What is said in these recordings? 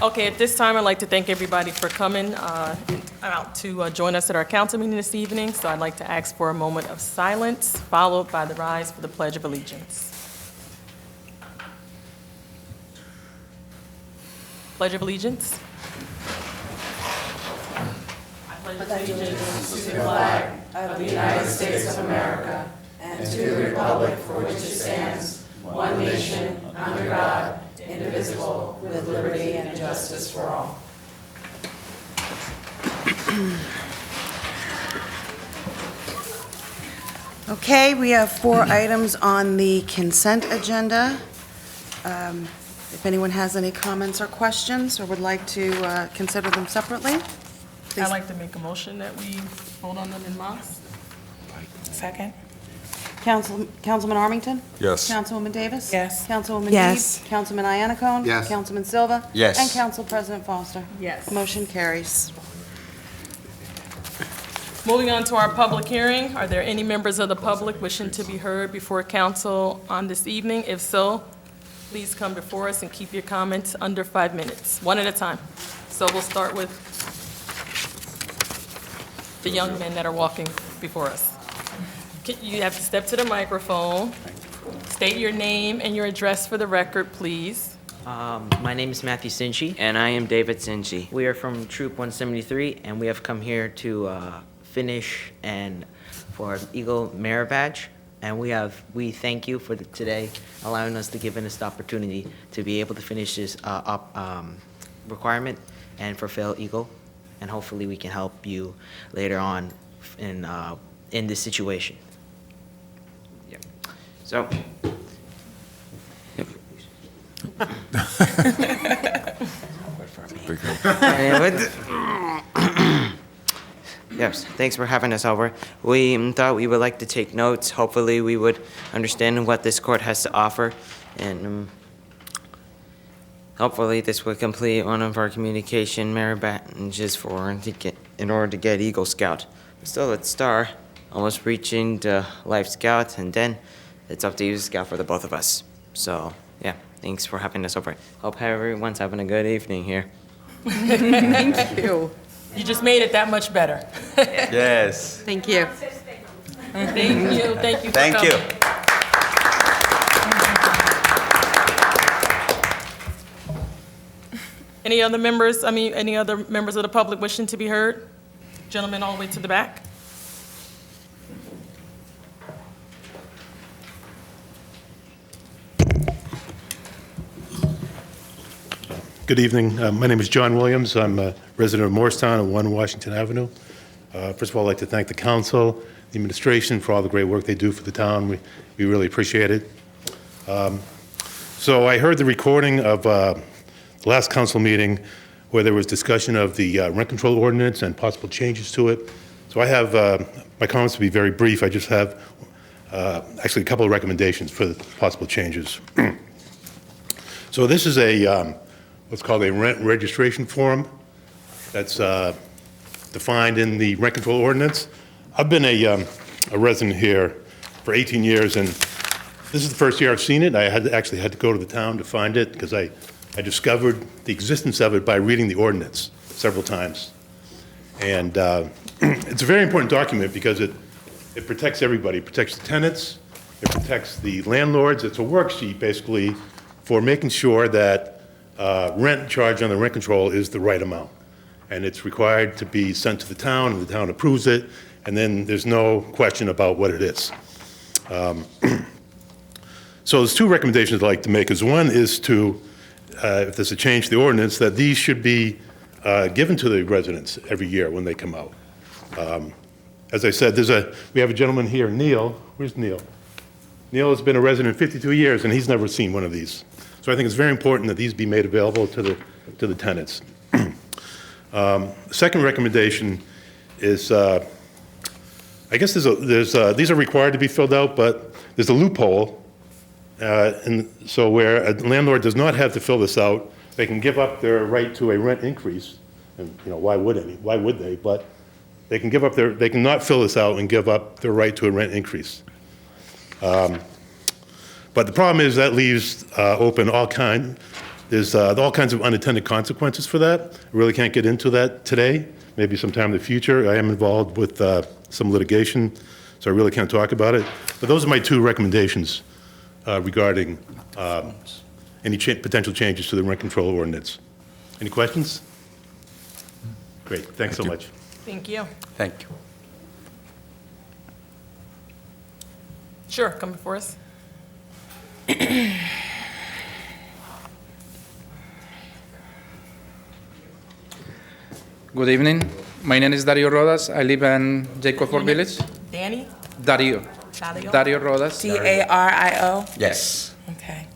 Okay, at this time, I'd like to thank everybody for coming out to join us at our council meeting this evening. So I'd like to ask for a moment of silence, followed by the rise for the Pledge of Allegiance. Pledge of Allegiance. I pledge allegiance to the flag of the United States of America and to the republic for which it stands, one nation, under God, indivisible, with liberty and justice for all. Okay, we have 4 items on the consent agenda. If anyone has any comments or questions or would like to consider them separately, please. I'd like to make a motion that we vote on them in mass. Second? Councilman Armington? Yes. Councilwoman Davis? Yes. Councilwoman Yes. Deeb? Councilman Iannacone? Yes. Councilman Silva? Yes. And Council President Foster? Yes. Motion carries. Moving on to our public hearing, are there any members of the public wishing to be heard before council on this evening? If so, please come before us and keep your comments under 5 minutes, one at a time. So we'll start with the young men that are walking before us. You have to step to the microphone, state your name and your address for the record, please. My name is Matthew Sinchi. And I am David Sinchi. We are from Troop 173, and we have come here to finish and for Eagle Merit Badge. And we thank you for today, allowing us to give us the opportunity to be able to finish this requirement and fulfill Eagle. And hopefully we can help you later on in this situation. Yeah. So. Yes, thanks for having us over. We thought we would like to take notes. Hopefully we would understand what this court has to offer, and hopefully this would complete one of our communication merit badges in order to get Eagle Scout. Still at Star, almost reaching the Life Scout, and then it's up to you, Scout, for the both of us. So, yeah, thanks for having us over. Hope everyone's having a good evening here. Thank you. You just made it that much better. Yes. Thank you. Thank you, thank you for Thank coming. you. Any other members of the public wishing to be heard? Gentlemen all the way to the back. Good evening. My name is John Williams. I'm a resident of Morristown at 1 Washington Avenue. First of all, I'd like to thank the council, the administration for all the great work they do for the town. We really appreciate it. So I heard the recording of the last council meeting where there was discussion of the rent control ordinance and possible changes to it. So I have my comments to be very brief. I just have actually a couple of recommendations for the possible changes. So this is a what's called a rent registration form that's defined in the rent control ordinance. I've been a resident here for 18 years, and this is the first year I've seen it. I actually had to go to the town to find it because I discovered the existence of it by reading the ordinance several times. And it's a very important document because it protects everybody. It protects the tenants, it protects the landlords. It's a worksheet basically for making sure that rent charged on the rent control is the right amount. And it's required to be sent to the town, and the town approves it, and then there's no question about what it is. So there's 2 recommendations I'd like to make. One is to, if there's a change to the ordinance, that these should be given to the residents every year when they come out. As I said, we have a gentleman here, Neil. Where's Neil? Neil has been a resident 52 years, and he's never seen one of these. So I think it's very important that these be made available to the tenants. Second recommendation is, I guess these are required to be filled out, but there's a loophole. And so where a landlord does not have to fill this out, they can give up their right to a rent increase. And why would they? But they can not fill this out and give up their right to a rent increase. But the problem is that leaves open all kinds. There's all kinds of unintended consequences for that. I really can't get into that today, maybe sometime in the future. I am involved with some litigation, so I really can't talk about it. But those are my two recommendations regarding any potential changes to the rent control ordinance. Any questions? Great, thanks so much. Thank you. Thank you. Sure, come before us. Good evening. My name is Dario Rodas. I live in Jacob Ford Village. Danny? Dario. Dario Rodas. Dario? Yes. Okay.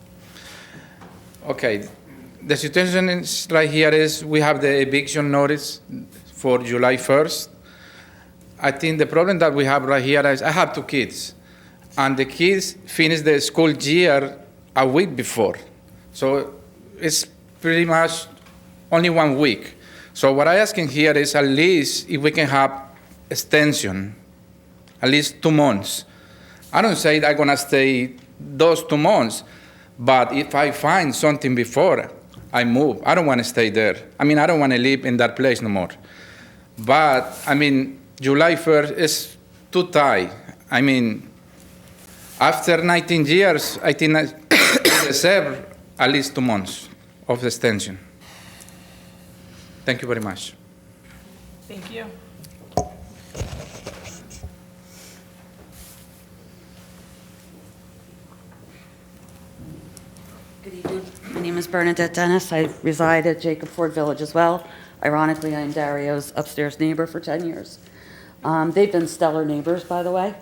Okay. The situation is right here is we have the eviction notice for July 1st. I think the problem that we have right here is I have two kids, and the kids finish the school year a week before. So it's pretty much only 1 week. So what I'm asking here is at least if we can have extension, at least 2 months. I don't say that I'm gonna stay those 2 months, but if I find something before I move, I don't wanna stay there. I mean, I don't wanna live in that place no more. But, I mean, July 1st is too tight. I mean, after 19 years, I think I deserve at least 2 months of extension. Thank you very much. Thank you. Good evening. My name is Bernadette Dennis. I reside at Jacob Ford Village as well. Ironically, I am Dario's upstairs neighbor for 10 years. They've been stellar neighbors, by the way.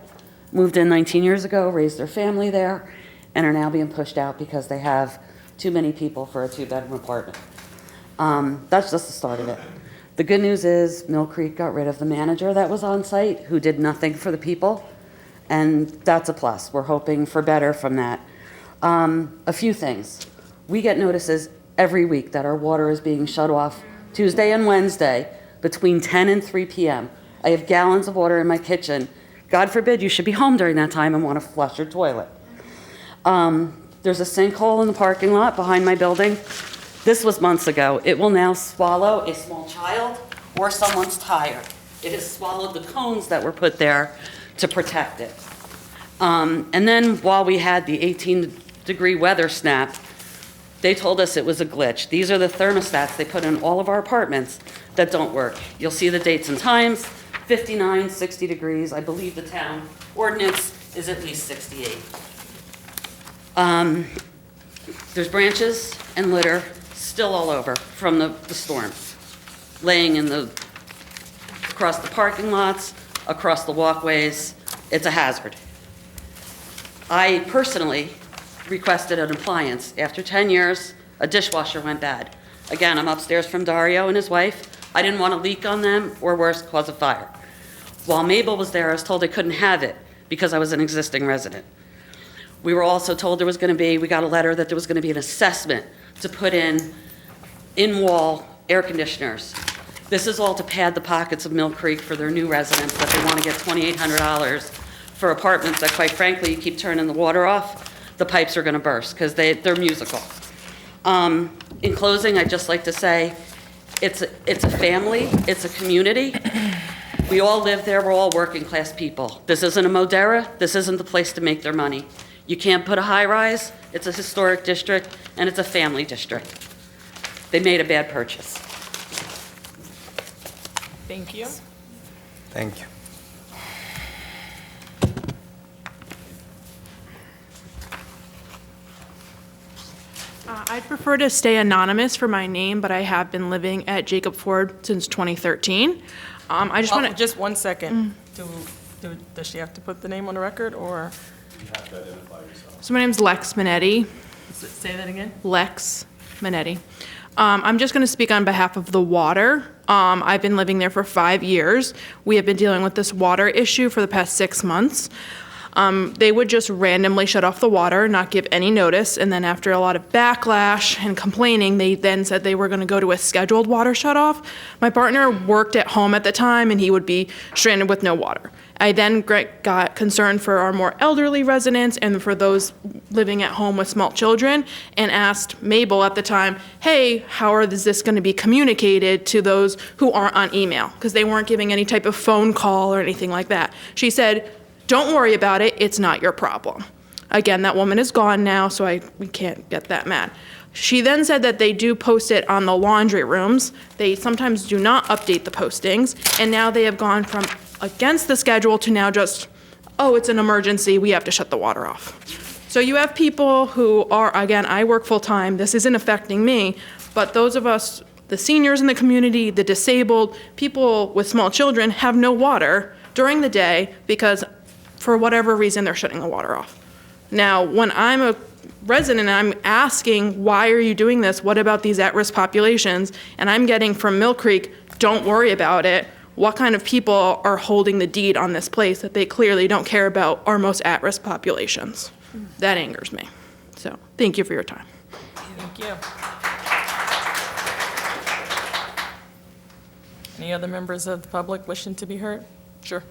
Moved in 19 years ago, raised their family there, and are now being pushed out because they have too many people for a 2-bedroom apartment. That's just the start of it. The good news is Mill Creek got rid of the manager that was on site who did nothing for the people, and that's a plus. We're hoping for better from that. A few things. We get notices every week that our water is being shut off Tuesday and Wednesday between 10 and 3 p.m. I have gallons of water in my kitchen. God forbid you should be home during that time and want to flush your toilet. There's a sinkhole in the parking lot behind my building. This was months ago. It will now swallow a small child or someone's tire. It has swallowed the cones that were put there to protect it. And then while we had the 18-degree weather snap, they told us it was a glitch. These are the thermostats they put in all of our apartments that don't work. You'll see the dates and times, 59, 60 degrees. I believe the town ordinance is at least 68. There's branches and litter still all over from the storm, laying across the parking lots, across the walkways. It's a hazard. I personally requested an appliance. After 10 years, a dishwasher went bad. Again, I'm upstairs from Dario and his wife. I didn't want to leak on them or worse, cause a fire. While Mabel was there, I was told I couldn't have it because I was an existing resident. We were also told we got a letter that there was going to be an assessment to put in-wall air conditioners. This is all to pad the pockets of Mill Creek for their new residents that they want to get $2,800 for apartments that, quite frankly, you keep turning the water off, the pipes are going to burst because they're musical. In closing, I'd just like to say it's a family, it's a community. We all live there, we're all working class people. This isn't a Modera, this isn't the place to make their money. You can't put a high rise, it's a historic district, and it's a family district. They made a bad purchase. Thank you. Thank you. I'd prefer to stay anonymous for my name, but I have been living at Jacob Ford since 2013. I just want to... Just 1 second. Does she have to put the name on the record, or? So my name's Lex Minetti. Say that again? Lex Minetti. I'm just going to speak on behalf of the water. I've been living there for 5 years. We have been dealing with this water issue for the past 6 months. They would just randomly shut off the water, not give any notice, and then after a lot of backlash and complaining, they then said they were going to go to a scheduled water shutoff. My partner worked at home at the time, and he would be stranded with no water. I then got concerned for our more elderly residents and for those living at home with small children, and asked Mabel at the time, hey, how is this going to be communicated to those who aren't on email? Because they weren't giving any type of phone call or anything like that. She said, don't worry about it, it's not your problem. Again, that woman is gone now, so we can't get that mad. She then said that they do post it on the laundry rooms. They sometimes do not update the postings, and now they have gone from against the schedule to now just, oh, it's an emergency, we have to shut the water off. So you have people who are, again, I work full-time, this isn't affecting me, but those of us, the seniors in the community, the disabled, people with small children have no water during the day because for whatever reason they're shutting the water off. Now, when I'm a resident and I'm asking, why are you doing this? What about these at-risk populations? And I'm getting from Mill Creek, don't worry about it. What kind of people are holding the deed on this place that they clearly don't care about our most at-risk populations? That angers me. So, thank you for your time. Thank you. Any other members of the public wishing to be heard? Sure.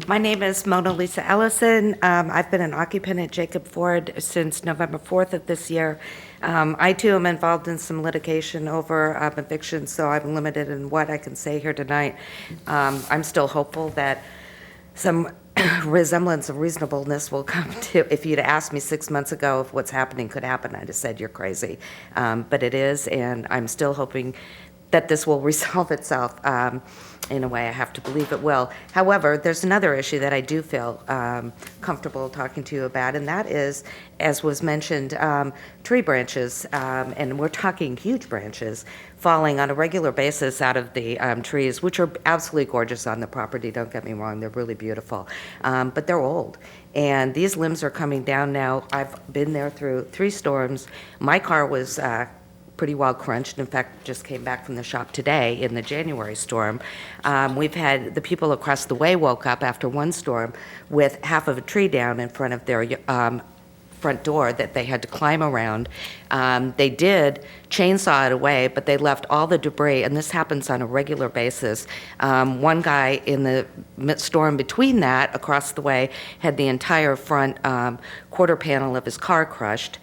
My name is Mona Lisa Ellison. I've been an occupant at Jacob Ford since November 4th of this year. I too am involved in some litigation over evictions, so I'm limited in what I can say here tonight. I'm still hopeful that some resemblance of reasonableness will come to, if you'd asked me 6 months ago if what's happening could happen, I'd have said you're crazy. But it is, and I'm still hoping that this will resolve itself. In a way, I have to believe it will. However, there's another issue that I do feel comfortable talking to you about, and that is, as was mentioned, tree branches, and we're talking huge branches, falling on a regular basis out of the trees, which are absolutely gorgeous on the property, don't get me wrong, they're really beautiful, but they're old. And these limbs are coming down now. I've been there through 3 storms. My car was pretty well crunched. In fact, just came back from the shop today in the January storm. We've had the people across the way woke up after one storm with half of a tree down in front of their front door that they had to climb around. They did chainsaw it away, but they left all the debris, and this happens on a regular basis. One guy in the storm between that, across the way, had the entire front quarter panel of his car crushed.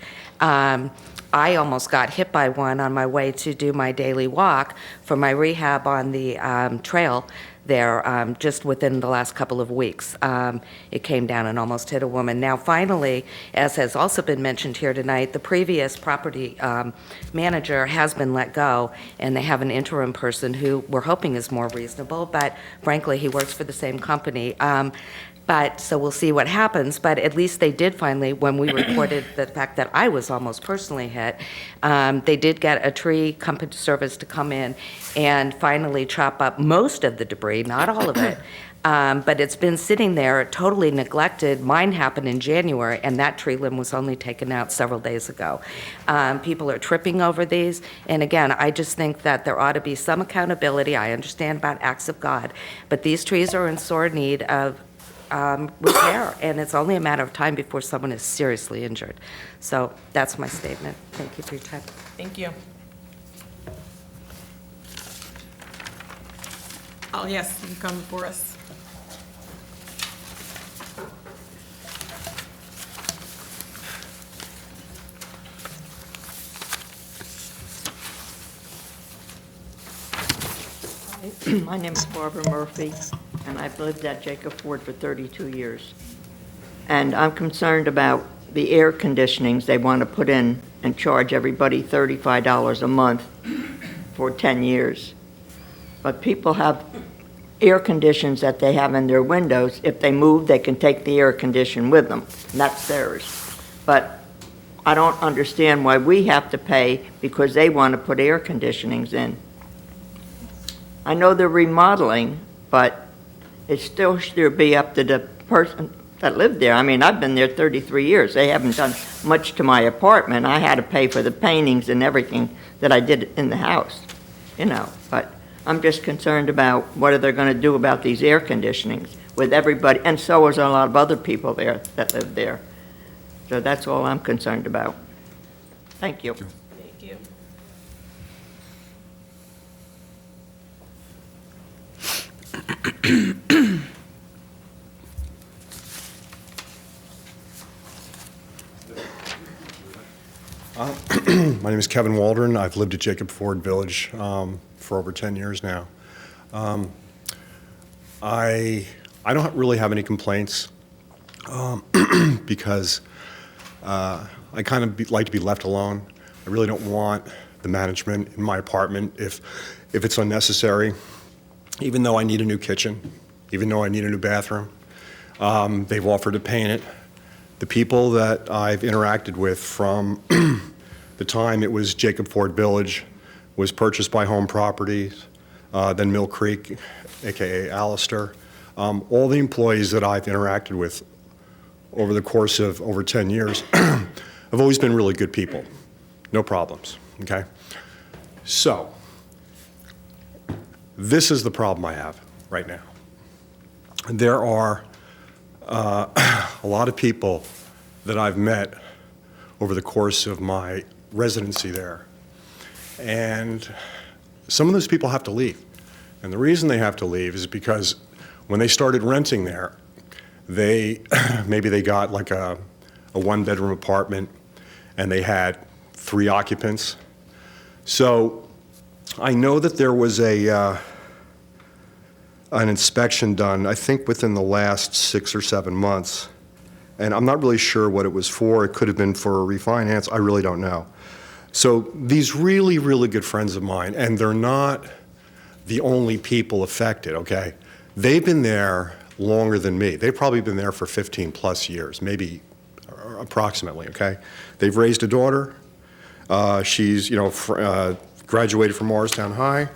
I almost got hit by one on my way to do my daily walk for my rehab on the trail there just within the last couple of weeks. It came down and almost hit a woman. Now, finally, as has also been mentioned here tonight, the previous property manager has been let go, and they have an interim person who we're hoping is more reasonable, but frankly, he works for the same company. So we'll see what happens, but at least they did finally, when we reported the fact that I was almost personally hit, they did get a tree company service to come in and finally chop up most of the debris, not all of it, but it's been sitting there totally neglected. Mine happened in January, and that tree limb was only taken out several days ago. People are tripping over these, and again, I just think that there ought to be some accountability. I understand about acts of God, but these trees are in sore need of repair, and it's only a matter of time before someone is seriously injured. So that's my statement. Thank you for your time. Thank you. Oh, yes, you come before us. My name is Barbara Murphy, and I've lived at Jacob Ford for 32 years. And I'm concerned about the air conditionings they want to put in and charge everybody $35 a month for 10 years. But people have air conditions that they have in their windows. If they move, they can take the air condition with them, and that's theirs. But I don't understand why we have to pay because they want to put air conditionings in. I know they're remodeling, but it still should be up to the person that lived there. I mean, I've been there 33 years. They haven't done much to my apartment. I had to pay for the paintings and everything that I did in the house. but I'm just concerned about what are they going to do about these air conditionings with everybody, and so is a lot of other people there that live there. So that's all I'm concerned about. Thank you. Thank you. My name is Kevin Waldron. I've lived at Jacob Ford Village for over 10 years now. I don't really have any complaints because I kind of like to be left alone. I really don't want the management in my apartment if it's unnecessary. Even though I need a new kitchen, even though I need a new bathroom, they've offered to paint it. The people that I've interacted with from the time it was Jacob Ford Village was purchased by Home Properties, then Mill Creek, AKA Alistair. All the employees that I've interacted with over the course of over 10 years have always been really good people. No problems, okay? So, this is the problem I have right now. There are a lot of people that I've met over the course of my residency there. And some of those people have to leave. And the reason they have to leave is because when they started renting there, maybe they got like a one-bedroom apartment and they had 3 occupants. So I know that there was an inspection done, I think within the last 6 or 7 months. And I'm not really sure what it was for. It could have been for a refinance. I really don't know. So these really, really good friends of mine, and they're not the only people affected, okay? They've been there longer than me. They've probably been there for 15 plus years, maybe approximately, okay? They've raised a daughter. She's, graduated from Morristown High.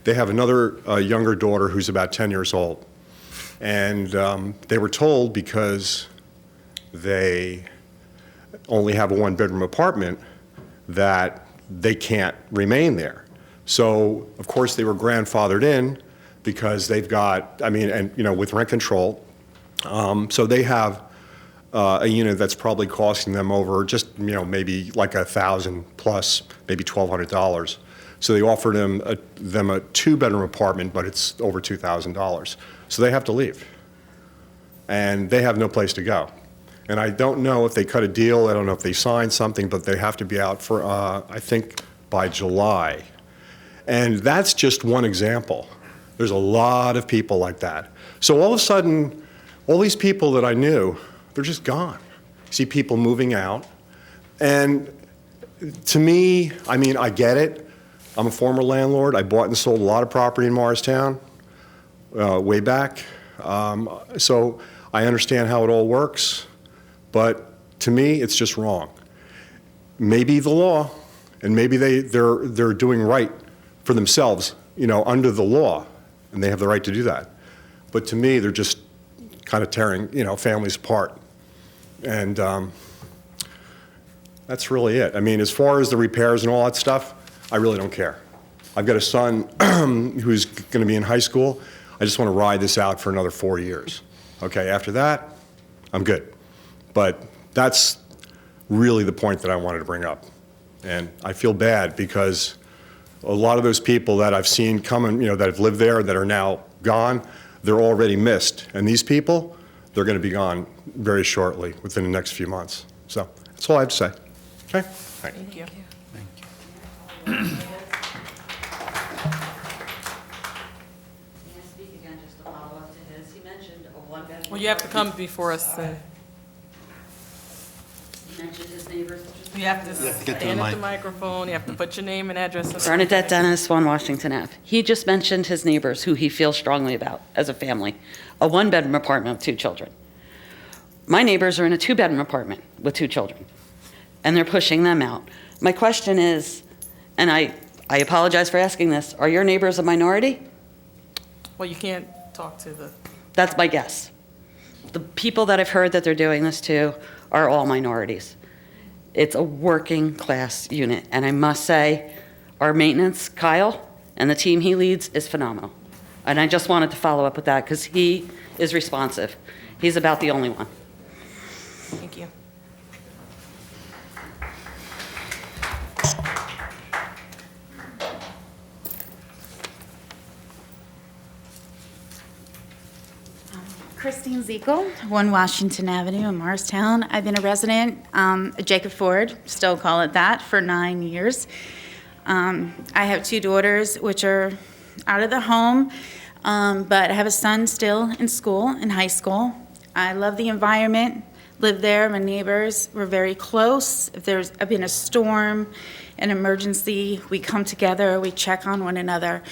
They have another younger daughter who's about 10 years old. And they were told because they only have a one-bedroom apartment that they can't remain there. So, of course, they were grandfathered in because they've got, with rent control. So they have a unit that's probably costing them over just, maybe like $1,000 plus, maybe $1,200. So they offered them a 2-bedroom apartment, but it's over $2,000. So they have to leave. And they have no place to go. And I don't know if they cut a deal, I don't know if they signed something, but they have to be out for, I think, by July. And that's just one example. There's a lot of people like that. So all of a sudden, all these people that I knew, they're just gone. You see people moving out. And to me, I get it. I'm a former landlord. I bought and sold a lot of property in Morristown way back. So I understand how it all works. But to me, it's just wrong. Maybe the law, and maybe they're doing right for themselves, under the law, and they have the right to do that. But to me, they're just kind of tearing, families apart. And that's really it. As far as the repairs and all that stuff, I really don't care. I've got a son who's going to be in high school. I just want to ride this out for another 4 years. Okay, after that, I'm good. But that's really the point that I wanted to bring up. And I feel bad because a lot of those people that I've seen come and, that have lived there that are now gone, they're already missed. And these people, they're going to be gone very shortly, within the next few months. So that's all I have to say. Okay? All right. Thank you. Can I speak again just to follow up to his? He mentioned a one-bedroom. Well, you have to come before us. He mentioned his neighbors. You have to stand at the microphone, you have to put your name and address. on the- Bernadette Dennis, 1 Washington Ave. He just mentioned his neighbors, who he feels strongly about as a family. A one-bedroom apartment with 2 children. My neighbors are in a 2-bedroom apartment with 2 children, and they're pushing them out. My question is, and I apologize for asking this, are your neighbors a minority? Well, you can't talk to the, That's my guess. The people that I've heard that they're doing this to are all minorities. It's a working class unit. And I must say, our maintenance, Kyle, and the team he leads is phenomenal. And I just wanted to follow up with that because he is responsive. He's about the only one. Thank you. Christine Zekel, 1 Washington Avenue in Morristown. I've been a resident at Jacob Ford, still call it that, for 9 years. I have 2 daughters, which are out of the home, but I have a son still in school, in high school. I love the environment, live there, my neighbors, we're very close. If there's been a storm, an emergency, we come together, we check on one another.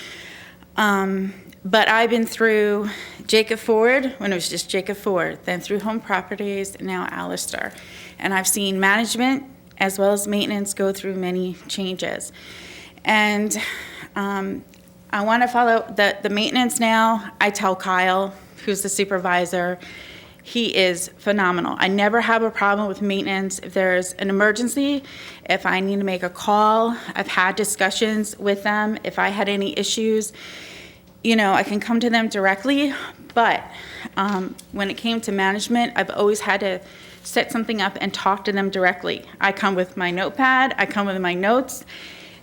But I've been through Jacob Ford, when it was just Jacob Ford, then through Home Properties, and now Alistair. And I've seen management as well as maintenance go through many changes. And I want to follow the maintenance now. I tell Kyle, who's the supervisor, he is phenomenal. I never have a problem with maintenance. If there's an emergency, if I need to make a call, I've had discussions with them. If I had any issues, I can come to them directly, but when it came to management, I've always had to set something up and talk to them directly. I come with my notepad, I come with my notes.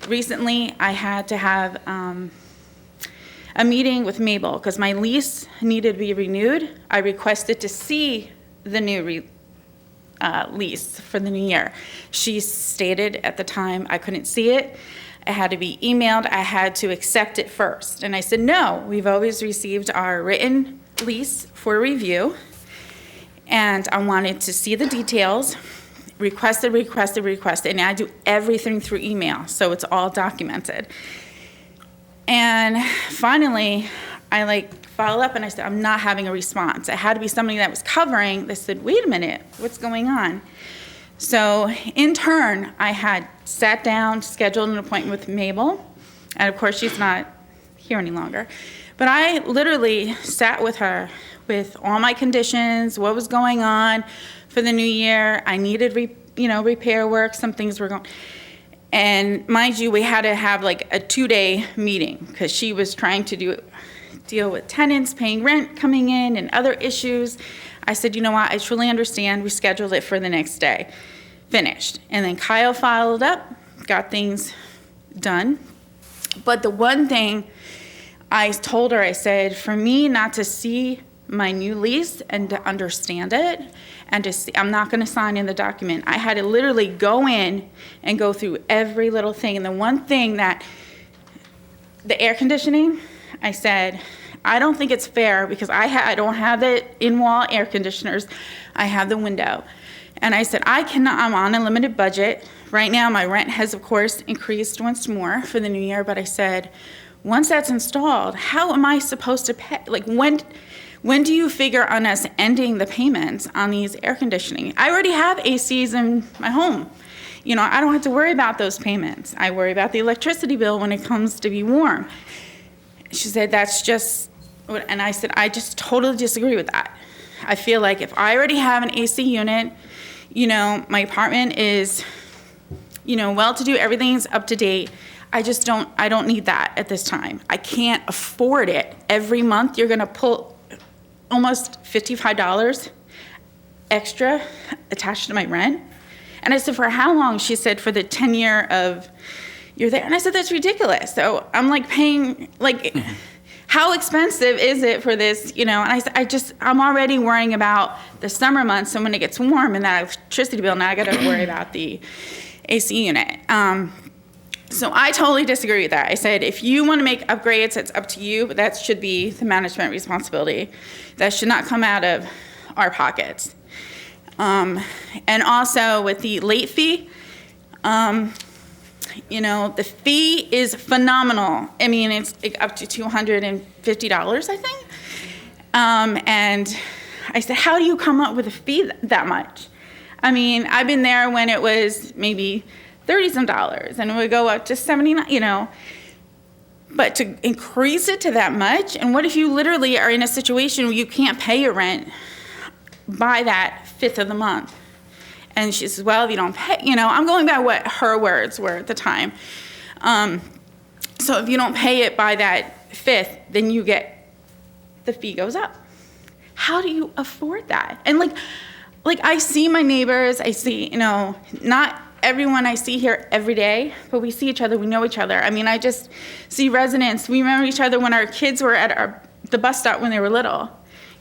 Recently, I had to have a meeting with Mabel because my lease needed to be renewed. I requested to see the new lease for the new year. She stated at the time I couldn't see it. It had to be emailed. I had to accept it first. And I said, no, we've always received our written lease for review. And I wanted to see the details, requested. And I do everything through email, so it's all documented. And finally, I followed up and I said, I'm not having a response. It had to be somebody that was covering. They said, wait a minute, what's going on? So in turn, I had sat down, scheduled an appointment with Mabel, and of course she's not here any longer. But I literally sat with her with all my conditions, what was going on for the new year. I needed repair work, some things were going. And mind you, we had to have a 2-day meeting because she was trying to deal with tenants paying rent coming in and other issues. I said, you know what, I truly understand. We scheduled it for the next day. Finished. And then Kyle followed up, got things done. But the one thing I told her, I said, for me not to see my new lease and to understand it, and to see, I'm not going to sign in the document. I had to literally go in and go through every little thing. And the one thing that, the air conditioning, I said, I don't think it's fair because I don't have the in-wall air conditioners. I have the window. And I said, I'm on a limited budget. Right now, my rent has, of course, increased once more for the new year. But I said, once that's installed, how am I supposed to pay? When do you figure on us ending the payments on these air conditioning? I already have ACs in my home. I don't have to worry about those payments. I worry about the electricity bill when it comes to be warm. She said, that's just, and I said, I just totally disagree with that. I feel like if I already have an AC unit, my apartment is, well-to-do, everything's up to date. I don't need that at this time. I can't afford it. Every month you're gonna pull almost $55 extra attached to my rent. And I said, for how long? She said, for the 10-year of you're there. And I said, that's ridiculous. So I'm paying, how expensive is it for this, And I said, I'm already worrying about the summer months, so when it gets warm and that electricity bill, now I got to worry about the AC unit. So I totally disagree with that. I said, if you want to make upgrades, it's up to you, but that should be the management responsibility. That should not come out of our pockets. And also with the late fee, the fee is phenomenal. I mean, it's up to $250, I think. And I said, how do you come up with a fee that much? I mean, I've been there when it was maybe $30-some, and it would go up to $79, But to increase it to that much, and what if you literally are in a situation where you can't pay your rent by that 5th of the month? And she says, well, if you don't pay, I'm going by what her words were at the time. So if you don't pay it by that 5th, then the fee goes up. How do you afford that? And like I see my neighbors, I see, not everyone I see here every day, but we see each other, we know each other. I mean, I just see residents, we remember each other when our kids were at the bus stop when they were little,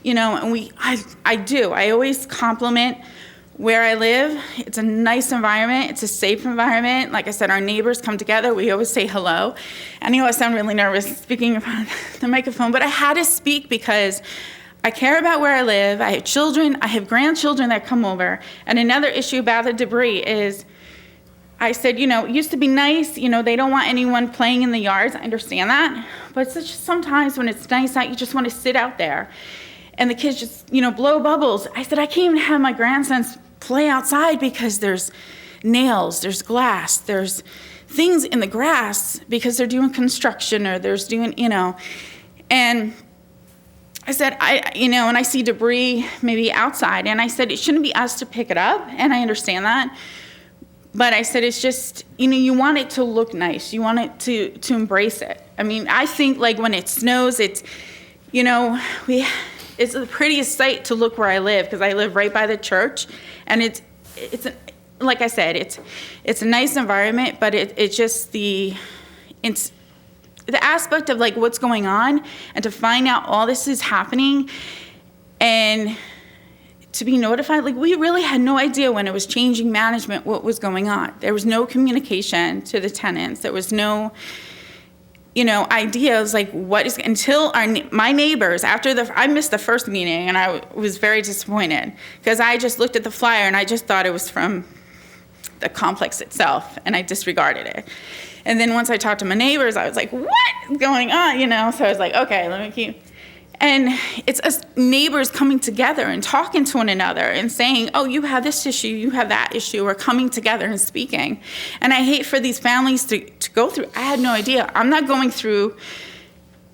and I always compliment where I live. It's a nice environment, it's a safe environment. Like I said, our neighbors come together, we always say hello. I know I sound really nervous speaking on the microphone, but I had to speak because I care about where I live. I have children, I have grandchildren that come over. And another issue about the debris is, I said, it used to be nice, they don't want anyone playing in the yards. I understand that. But it's just sometimes when it's nice out, you just want to sit out there. And the kids just, blow bubbles. I said, I can't even have my grandsons play outside because there's nails, there's glass, there's things in the grass because they're doing construction or there's doing, And I said, and I see debris maybe outside, and I said, it shouldn't be us to pick it up, and I understand that. But I said, it's just, you want it to look nice. You want it to embrace it. I mean, I think like when it snows, it's, it's the prettiest sight to look where I live, because I live right by the church, and it's like I said, it's a nice environment, but it's just the aspect of like what's going on, and to find out all this is happening and to be notified, like we really had no idea when it was changing management what was going on. There was no communication to the tenants. There was no ideas like what is, until my neighbors, I missed the first meeting and I was very disappointed because I just looked at the flyer and I just thought it was from the complex itself and I disregarded it. And then once I talked to my neighbors, I was like, what's going on, So I was like, okay, let me keep. And it's us neighbors coming together and talking to one another and saying, oh, you have this issue, you have that issue, or coming together and speaking. And I hate for these families to go through, I had no idea. I'm not going through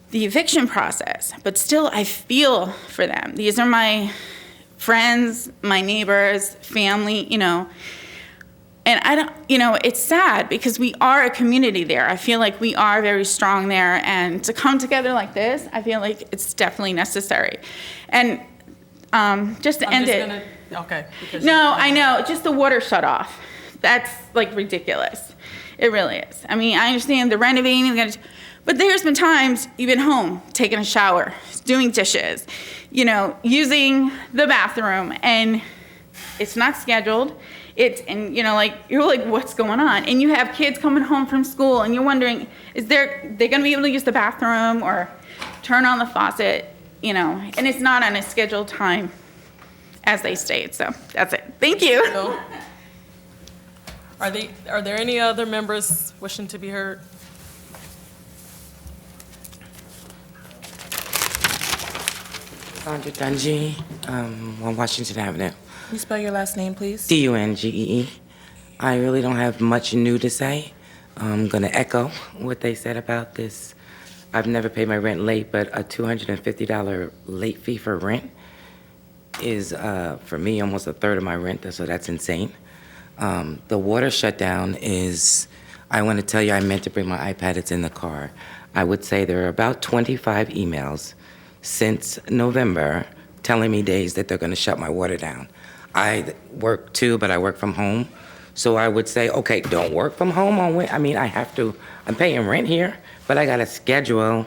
the eviction process, but still I feel for them. These are my friends, my neighbors, family, And I don't, it's sad because we are a community there. I feel like we are very strong there, and to come together like this, I feel like it's definitely necessary. And just to end it. Okay. No, I know, just the water shut off. That's like ridiculous. It really is. I mean, I understand the renovating, but there's been times you've been home, taking a shower, doing dishes, using the bathroom, and it's not scheduled. You're like, what's going on? And you have kids coming home from school, and you're wondering, they're going to be able to use the bathroom or turn on the faucet, and it's not on a scheduled time as they state. So that's it. Thank you. So, are there any other members wishing to be heard? Sandra Dungy, on Washington Avenue. Can you spell your last name, please? Dungee. I really don't have much new to say. I'm going to echo what they said about this. I've never paid my rent late, but a $250 late fee for rent is, for me, almost a third of my rent, so that's insane. The water shutdown is, I want to tell you, I meant to bring my iPad, it's in the car. I would say there are about 25 emails since November telling me days that they're going to shut my water down. I work too, but I work from home. So I would say, okay, don't work from home on when, I have to, I'm paying rent here, but I got to schedule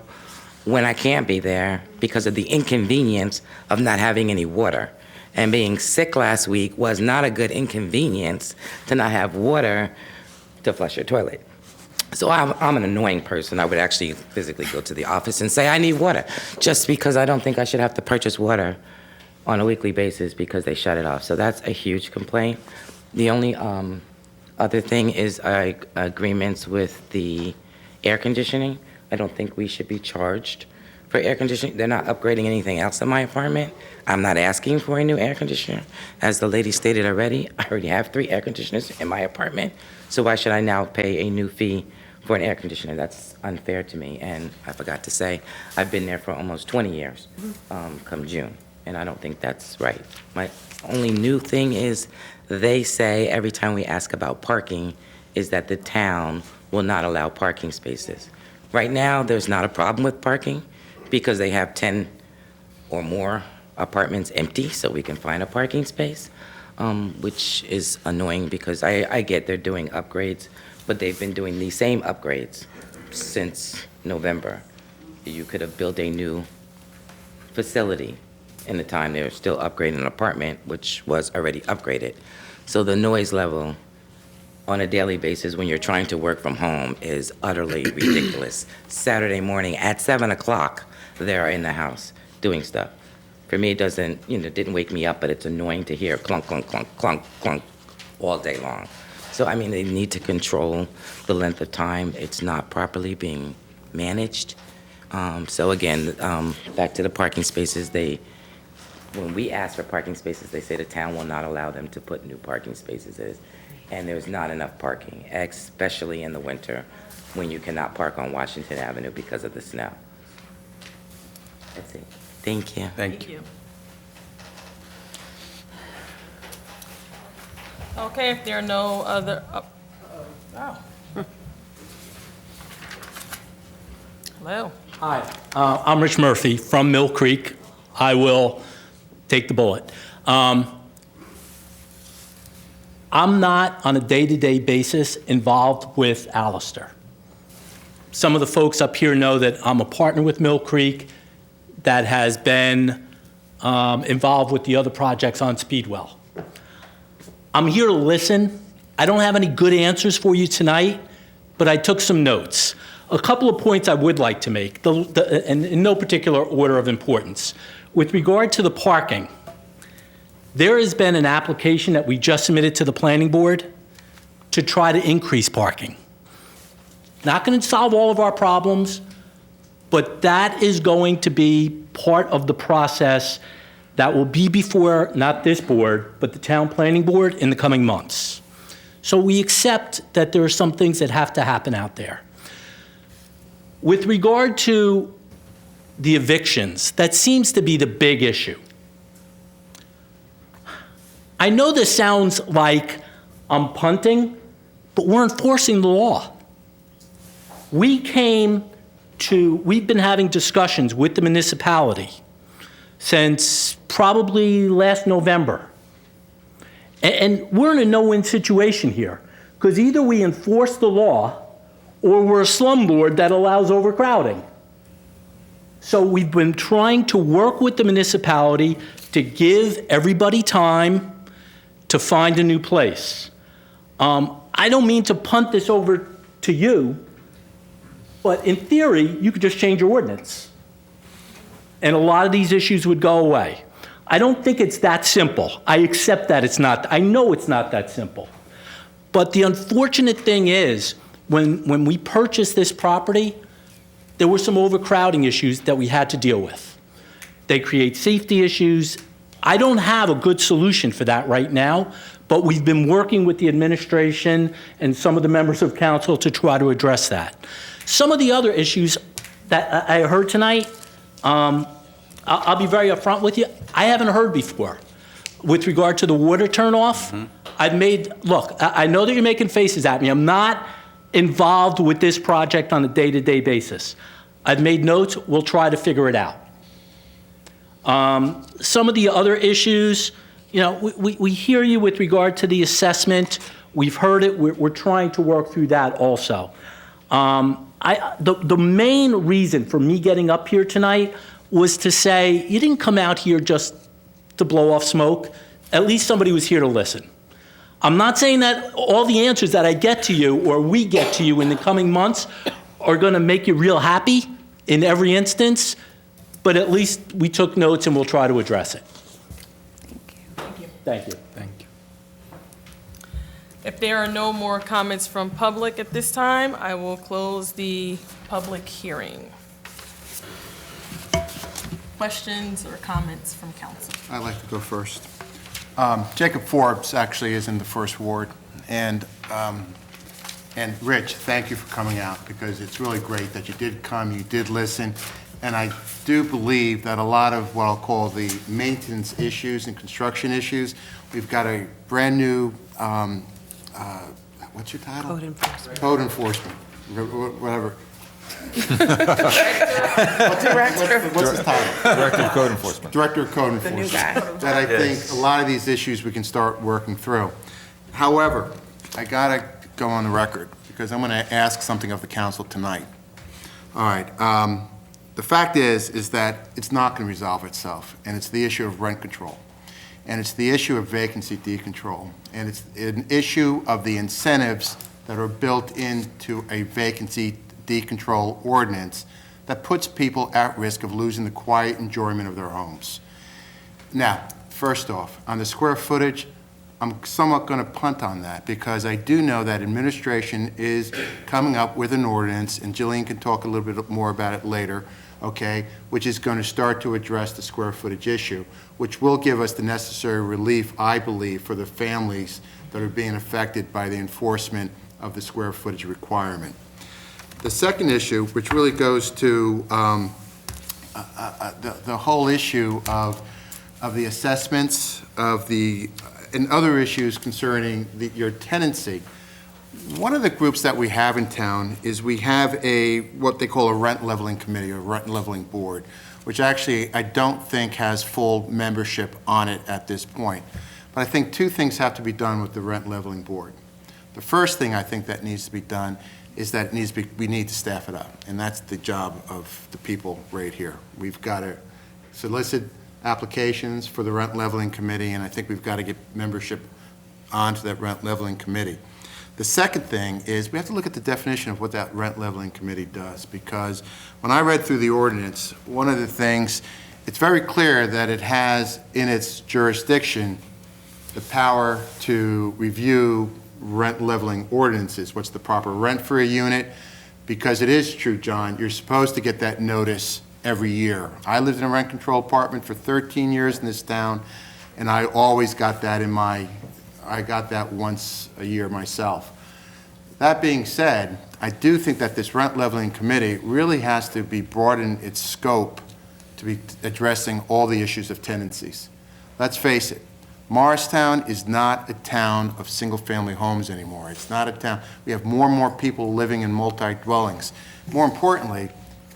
when I can't be there because of the inconvenience of not having any water. And being sick last week was not a good inconvenience to not have water to flush your toilet. So I'm an annoying person. I would actually physically go to the office and say, I need water, just because I don't think I should have to purchase water on a weekly basis because they shut it off. So that's a huge complaint. The only other thing is agreements with the air conditioning. I don't think we should be charged for air conditioning. They're not upgrading anything else in my apartment. I'm not asking for a new air conditioner. As the lady stated already, I already have 3 air conditioners in my apartment. So why should I now pay a new fee for an air conditioner? That's unfair to me. And I forgot to say, I've been there for almost 20 years, come June. And I don't think that's right. My only new thing is they say every time we ask about parking is that the town will not allow parking spaces. Right now, there's not a problem with parking because they have 10 or more apartments empty, so we can find a parking space, which is annoying because I get they're doing upgrades, but they've been doing these same upgrades since November. You could have built a new facility in the time they were still upgrading an apartment, which was already upgraded. So the noise level on a daily basis when you're trying to work from home is utterly ridiculous. Saturday morning at 7 o'clock, they're in the house doing stuff. For me, it doesn't, didn't wake me up, but it's annoying to hear clunk, clunk, clunk, clunk, clunk all day long. So, I mean, they need to control the length of time. It's not properly being managed. So again, back to the parking spaces, when we ask for parking spaces, they say the town will not allow them to put new parking spaces in. And there's not enough parking, especially in the winter when you cannot park on Washington Avenue because of the snow. That's it. Thank you. Thank you. Okay, if there are no other, wow. Hello. Hi, I'm Rich Murphy from Mill Creek. I will take the bullet. I'm not on a day-to-day basis involved with Alistair. Some of the folks up here know that I'm a partner with Mill Creek that has been involved with the other projects on Speedwell. I'm here to listen. I don't have any good answers for you tonight, but I took some notes. A couple of points I would like to make, and in no particular order of importance. With regard to the parking, there has been an application that we just submitted to the planning board to try to increase parking. Not going to solve all of our problems, but that is going to be part of the process that will be before, not this board, but the town planning board in the coming months. So we accept that there are some things that have to happen out there. With regard to the evictions, that seems to be the big issue. I know this sounds like I'm punting, but we're enforcing the law. We've been having discussions with the municipality since probably last November. And we're in a no-win situation here, because either we enforce the law or we're a slumlord that allows overcrowding. So we've been trying to work with the municipality to give everybody time to find a new place. I don't mean to punt this over to you, but in theory, you could just change your ordinance. And a lot of these issues would go away. I don't think it's that simple. I accept that it's not. I know it's not that simple. But the unfortunate thing is, when we purchased this property, there were some overcrowding issues that we had to deal with. They create safety issues. I don't have a good solution for that right now, but we've been working with the administration and some of the members of council to try to address that. Some of the other issues that I heard tonight, I'll be very upfront with you, I haven't heard before. With regard to the water turnoff, look, I know that you're making faces at me. I'm not involved with this project on a day-to-day basis. I've made notes. We'll try to figure it out. Some of the other issues, we hear you with regard to the assessment. We've heard it. We're trying to work through that also. The main reason for me getting up here tonight was to say, you didn't come out here just to blow off smoke. At least somebody was here to listen. I'm not saying that all the answers that I get to you or we get to you in the coming months are going to make you real happy in every instance, but at least we took notes and we'll try to address it. Thank you. Thank you. Thank you. If there are no more comments from public at this time, I will close the public hearing. Questions or comments from council? I'd like to go first. Jacob Forbes actually is in the first ward, and Rich, thank you for coming out, because it's really great that you did come, you did listen, and I do believe that a lot of what I'll call the maintenance issues and construction issues, we've got a brand new, what's your title? Code enforcement. Code enforcement, whatever. What's his title? Director of Code Enforcement. Director of Code The new Enforcement. guy. That I think a lot of these issues we can start working through. However, I gotta go on the record, because I'm gonna ask something of the council tonight. All right, the fact is that it's not gonna resolve itself, and it's the issue of rent control. And it's the issue of vacancy decontrol. And it's an issue of the incentives that are built into a vacancy decontrol ordinance that puts people at risk of losing the quiet enjoyment of their homes. Now, first off, on the square footage, I'm somewhat going to punt on that, because I do know that administration is coming up with an ordinance, and Jillian can talk a little bit more about it later, okay, which is going to start to address the square footage issue, which will give us the necessary relief, I believe, for the families that are being affected by the enforcement of the square footage requirement. The second issue, which really goes to the whole issue of the assessments of the and other issues concerning your tenancy. One of the groups that we have in town is we have what they call a rent leveling committee or rent leveling board, which actually I don't think has full membership on it at this point. But I think two things have to be done with the rent leveling board. The first thing I think that needs to be done is that we need to staff it up, and that's the job of the people right here. We've got to solicit applications for the rent leveling committee, and I think we've got to get membership onto that rent leveling committee. The second thing is we have to look at the definition of what that rent leveling committee does, because when I read through the ordinance, one of the things, it's very clear that it has in its jurisdiction the power to review rent leveling ordinances, what's the proper rent for a unit, because it is true, John, you're supposed to get that notice every year. I lived in a rent control apartment for 13 years in this town, and I always got that I got that once a year myself. That being said, I do think that this rent leveling committee really has to be broadened its scope to be addressing all the issues of tenancies. Let's face it, Morristown is not a town of single-family homes anymore. It's not a town. We have more and more people living in multi-dwellings. More importantly,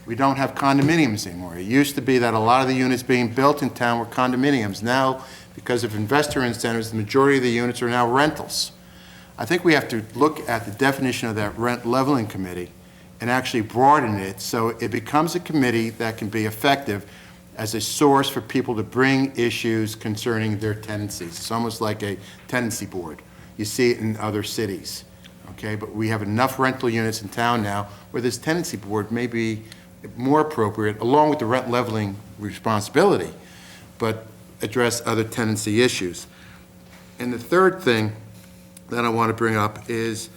we don't have condominiums anymore. It used to be that a lot of the units being built in town were condominiums. Now, because of investor incentives, the majority of the units are now rentals. I think we have to look at the definition of that rent leveling committee and actually broaden it so it becomes a committee that can be effective as a source for people to bring issues concerning their tenancies. It's almost like a tenancy board. You see it in other cities, okay? But we have enough rental units in town now where this tenancy board may be more appropriate, along with the rent leveling responsibility, but address other tenancy issues. And the third thing that I want to bring up is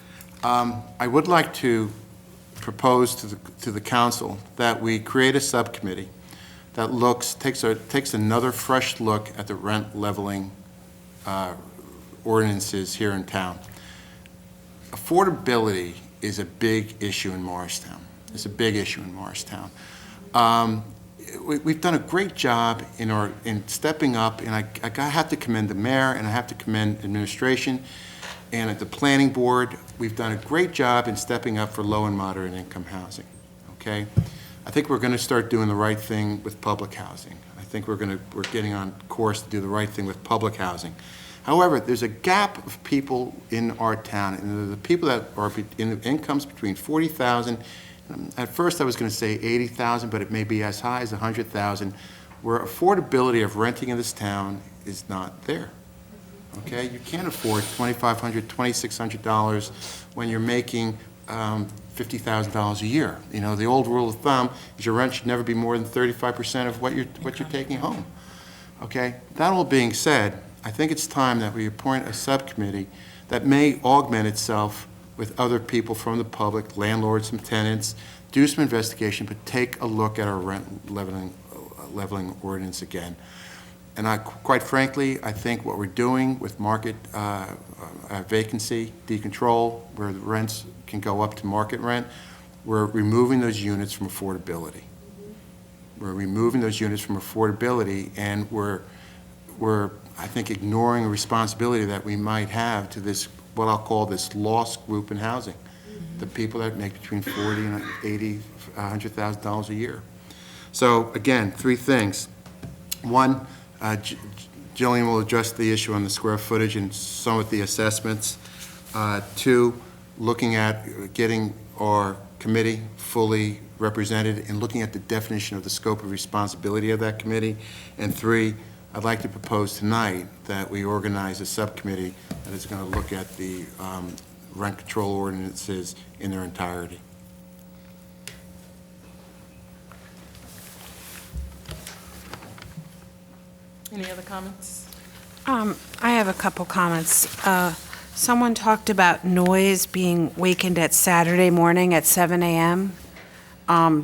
I would like to propose to the council that we create a subcommittee that takes another fresh look at the rent leveling ordinances here in town. Affordability is a big issue in Morristown. It's a big issue in Morristown. We've done a great job in stepping up, and I have to commend the mayor, and I have to commend administration, and at the planning board, we've done a great job in stepping up for low and moderate income housing, okay? I think we're going to start doing the right thing with public housing. I think we're getting on course to do the right thing with public housing. However, there's a gap of people in our town, and the people that are in incomes between $40,000. At first I was going to say 80,000, but it may be as high as 100,000, where affordability of renting in this town is not there. Okay, you can't afford $2,500, $2,600 when you're making $50,000 a year. You know, the old rule of thumb is your rent should never be more than 35% of what you're taking home. Okay, that all being said, I think it's time that we appoint a subcommittee that may augment itself with other people from the public, landlords, some tenants, do some investigation, but take a look at our rent leveling ordinance again. And quite frankly, I think what we're doing with market vacancy decontrol, where the rents can go up to market rent, we're removing those units from affordability. We're removing those units from affordability, and we're I think, ignoring a responsibility that we might have to this, what I'll call this lost group in housing. the people that make between $40 and $80, $100,000 a year. So again, three things. One, Jillian will address the issue on the square footage and some of the assessments. Two, looking at getting our committee fully represented and looking at the definition of the scope of responsibility of that committee. And three, I'd like to propose tonight that we organize a subcommittee that is going to look at the rent control ordinances in their entirety. Any other comments? I have a couple comments. Someone talked about noise being wakened at Saturday morning at 7 a.m.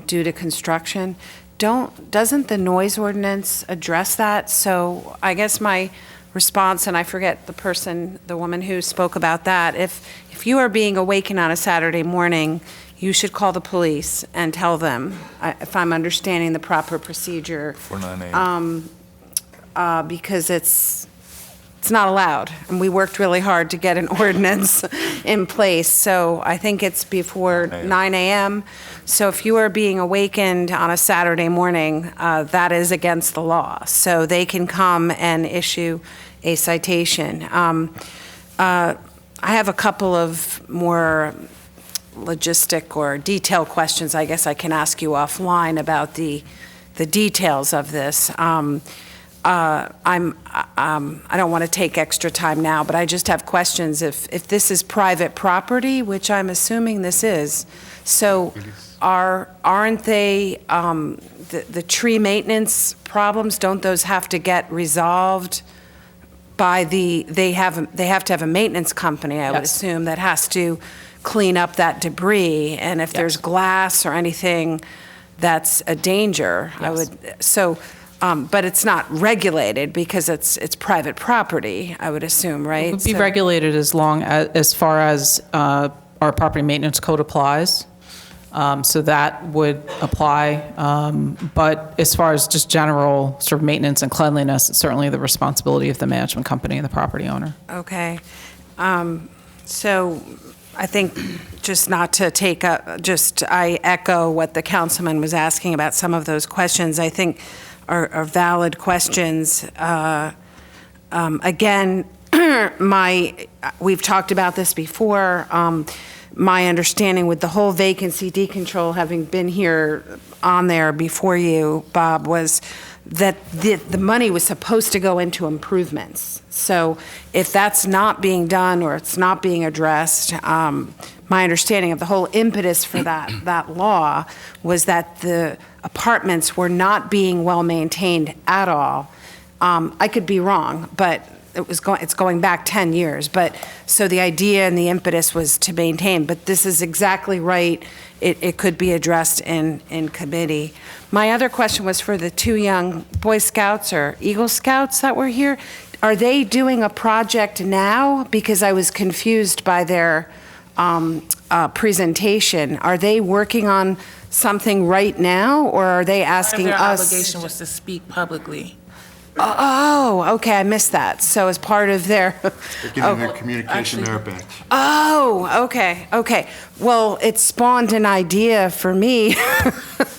Due to construction. Doesn't the noise ordinance address that? So I guess my response, and I forget the woman who spoke about that, if you are being awakened on a Saturday morning, you should call the police and tell them, if I'm understanding the proper procedure. For 9 a.m. Because it's not allowed. And we worked really hard to get an ordinance in place. So I think it's before 9 a.m. So if you are being awakened on a Saturday morning, that is against the law. So they can come and issue a citation. I have a couple of more logistic or detailed questions I guess I can ask you offline about the details of this. I don't want to take extra time now, but I just have questions. If this is private property, which I'm assuming this is, so aren't they, the tree maintenance problems, don't those have to get resolved by they have to have a maintenance company, I would assume, that has to clean up that debris, and if there's glass or anything that's a danger, I would, so, but it's not regulated because it's private property, I would assume, right? It would be regulated as far as our property maintenance code applies. So that would apply. But as far as just general sort of maintenance and cleanliness, it's certainly the responsibility of the management company and the property owner. Okay. So I think just not to take I echo what the councilman was asking about. Some of those questions I think are valid questions. Again, we've talked about this before. My understanding with the whole vacancy decontrol, having been here on there before you, Bob, was that the money was supposed to go into improvements. So if that's not being done or it's not being addressed, my understanding of the whole impetus for that law was that the apartments were not being well maintained at all. I could be wrong, but it's going back 10 years. But so the idea and the impetus was to maintain, but this is exactly right. It could be addressed in committee. My other question was for the two young Boy Scouts or Eagle Scouts that were here. Are they doing a project now? Because I was confused by their presentation. Are they working on something right now, or are they asking Their us? obligation was to speak publicly. Oh, okay, I missed that. So as part of their. They're getting their communication merit badge. Oh, okay. Well, it spawned an idea for me,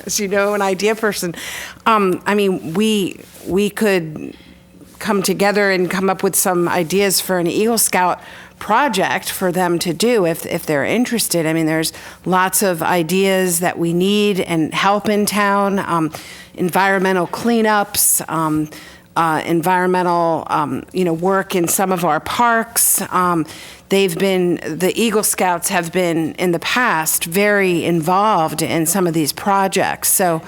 as you know, an idea person. I mean, we could come together and come up with some ideas for an Eagle Scout project for them to do if they're interested. I mean, there's lots of ideas that we need and help in town, environmental cleanups, environmental, work in some of our parks. The Eagle Scouts have been in the past very involved in some of these projects. So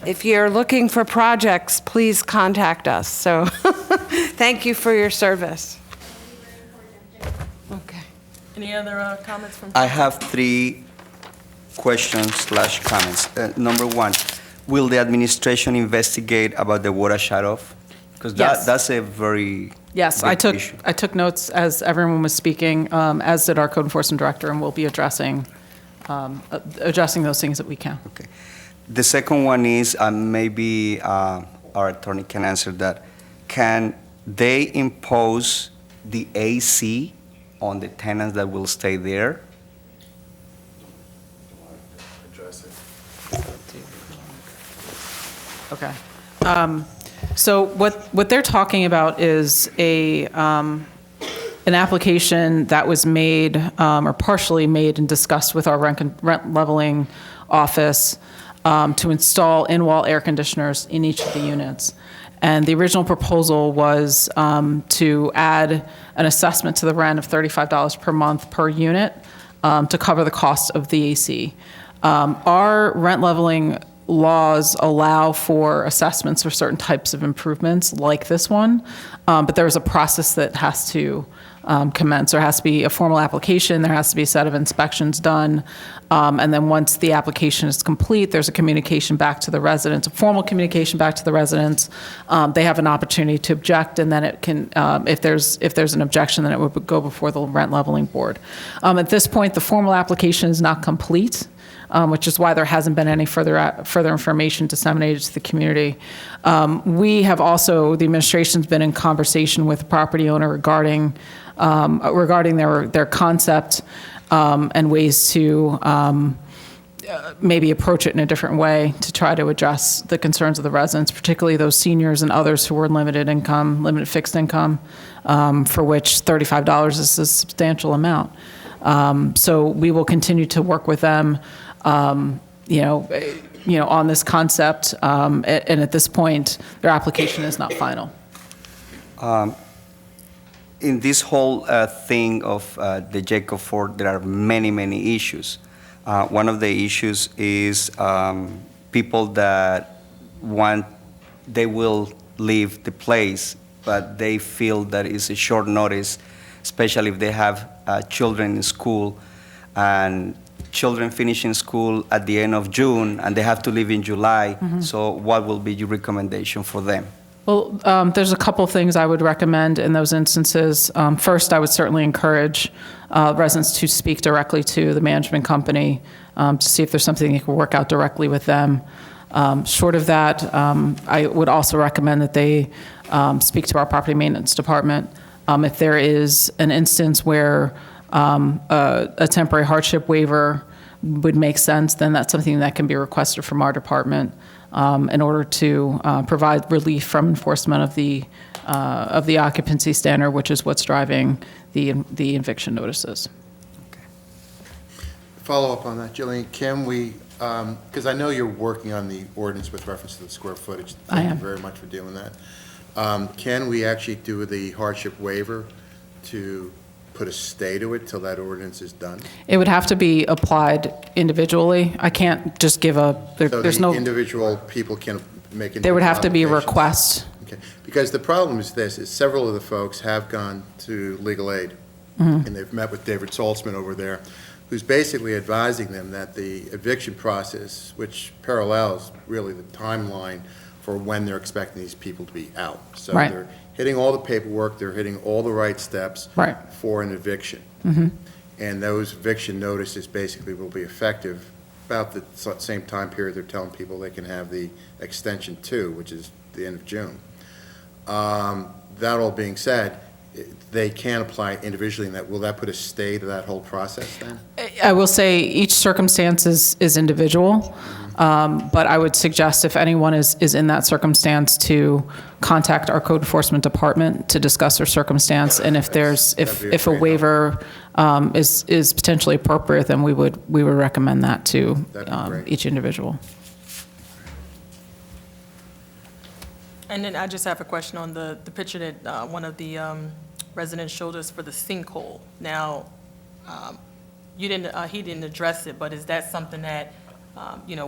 if you're looking for projects, please contact us. So thank you for your service. Okay. Any other comments from? I have 3 questions/comments. Number 1, will the administration investigate about the water shutoff? Because Yes. that's a very Yes, big issue. I took notes as everyone was speaking, as did our code enforcement director, and we'll be addressing those things that we can. Okay. The second one is, maybe our attorney can answer that. Can they impose the AC on the tenants that will stay there? Okay. So what they're talking about is an application that was made, or partially made and discussed with our rent leveling office, to install in-wall air conditioners in each of the units. And the original proposal was to add an assessment to the rent of $35 per month per unit to cover the cost of the AC. Our rent leveling laws allow for assessments for certain types of improvements like this one, but there's a process that has to commence. There has to be a formal application, there has to be a set of inspections done, and then once the application is complete, there's a communication back to the residents, a formal communication back to the residents. They have an opportunity to object, and then it can, if there's an objection, then it would go before the rent leveling board. At this point, the formal application is not complete, which is why there hasn't been any further information disseminated to the community. We have also, the administration's been in conversation with the property owner regarding their concept and ways to maybe approach it in a different way to try to address the concerns of the residents, particularly those seniors and others who are limited fixed income, for which $35 is a substantial amount. So we will continue to work with them, on this concept, and at this point, their application is not final. In this whole thing of the Jacob Ford, there are many, many issues. One of the issues is people that they will leave the place, but they feel that it's a short notice, especially if they have children in school, and children finishing school at the end of June, and they have to leave in July. Mm-hmm. So what will be your recommendation for them? Well, there's a couple things I would recommend in those instances. First, I would certainly encourage residents to speak directly to the management company to see if there's something they can work out directly with them. Short of that, I would also recommend that they speak to our property maintenance department. If there is an instance where a temporary hardship waiver would make sense, then that's something that can be requested from our department in order to provide relief from enforcement of the occupancy standard, which is what's driving the eviction notices. Follow up on that, Jillian, can we, because I know you're working on the ordinance with reference to the square footage. I am. Thank you very much for doing that. Can we actually do the hardship waiver to put a stay to it till that ordinance is done? It would have to be applied individually. I can't just give there's no. So the individual people can make. There would have to be a applications? request. Okay, because the problem is this, is several of the folks have gone to legal aid, Mhm. and they've met with David Saltzman over there, who's basically advising them that the eviction process, which parallels really the timeline for when they're expecting these people to be out. So Right. they're hitting all the paperwork, they're hitting all the right steps Right. for an eviction. Mhm. And those eviction notices basically will be effective about the same time period they're telling people they can have the extension to, which is the end of June. That all being said, they can apply individually, and will that put a stay to that whole process then? I will say each circumstance is individual, but I would suggest if anyone is in that circumstance to contact our code enforcement department to discuss their circumstance, and if a waiver is potentially appropriate, then we would recommend that to each individual. And then I just have a question on the picture that one of the residents showed us for the sinkhole. Now, he didn't address it, but is that something that,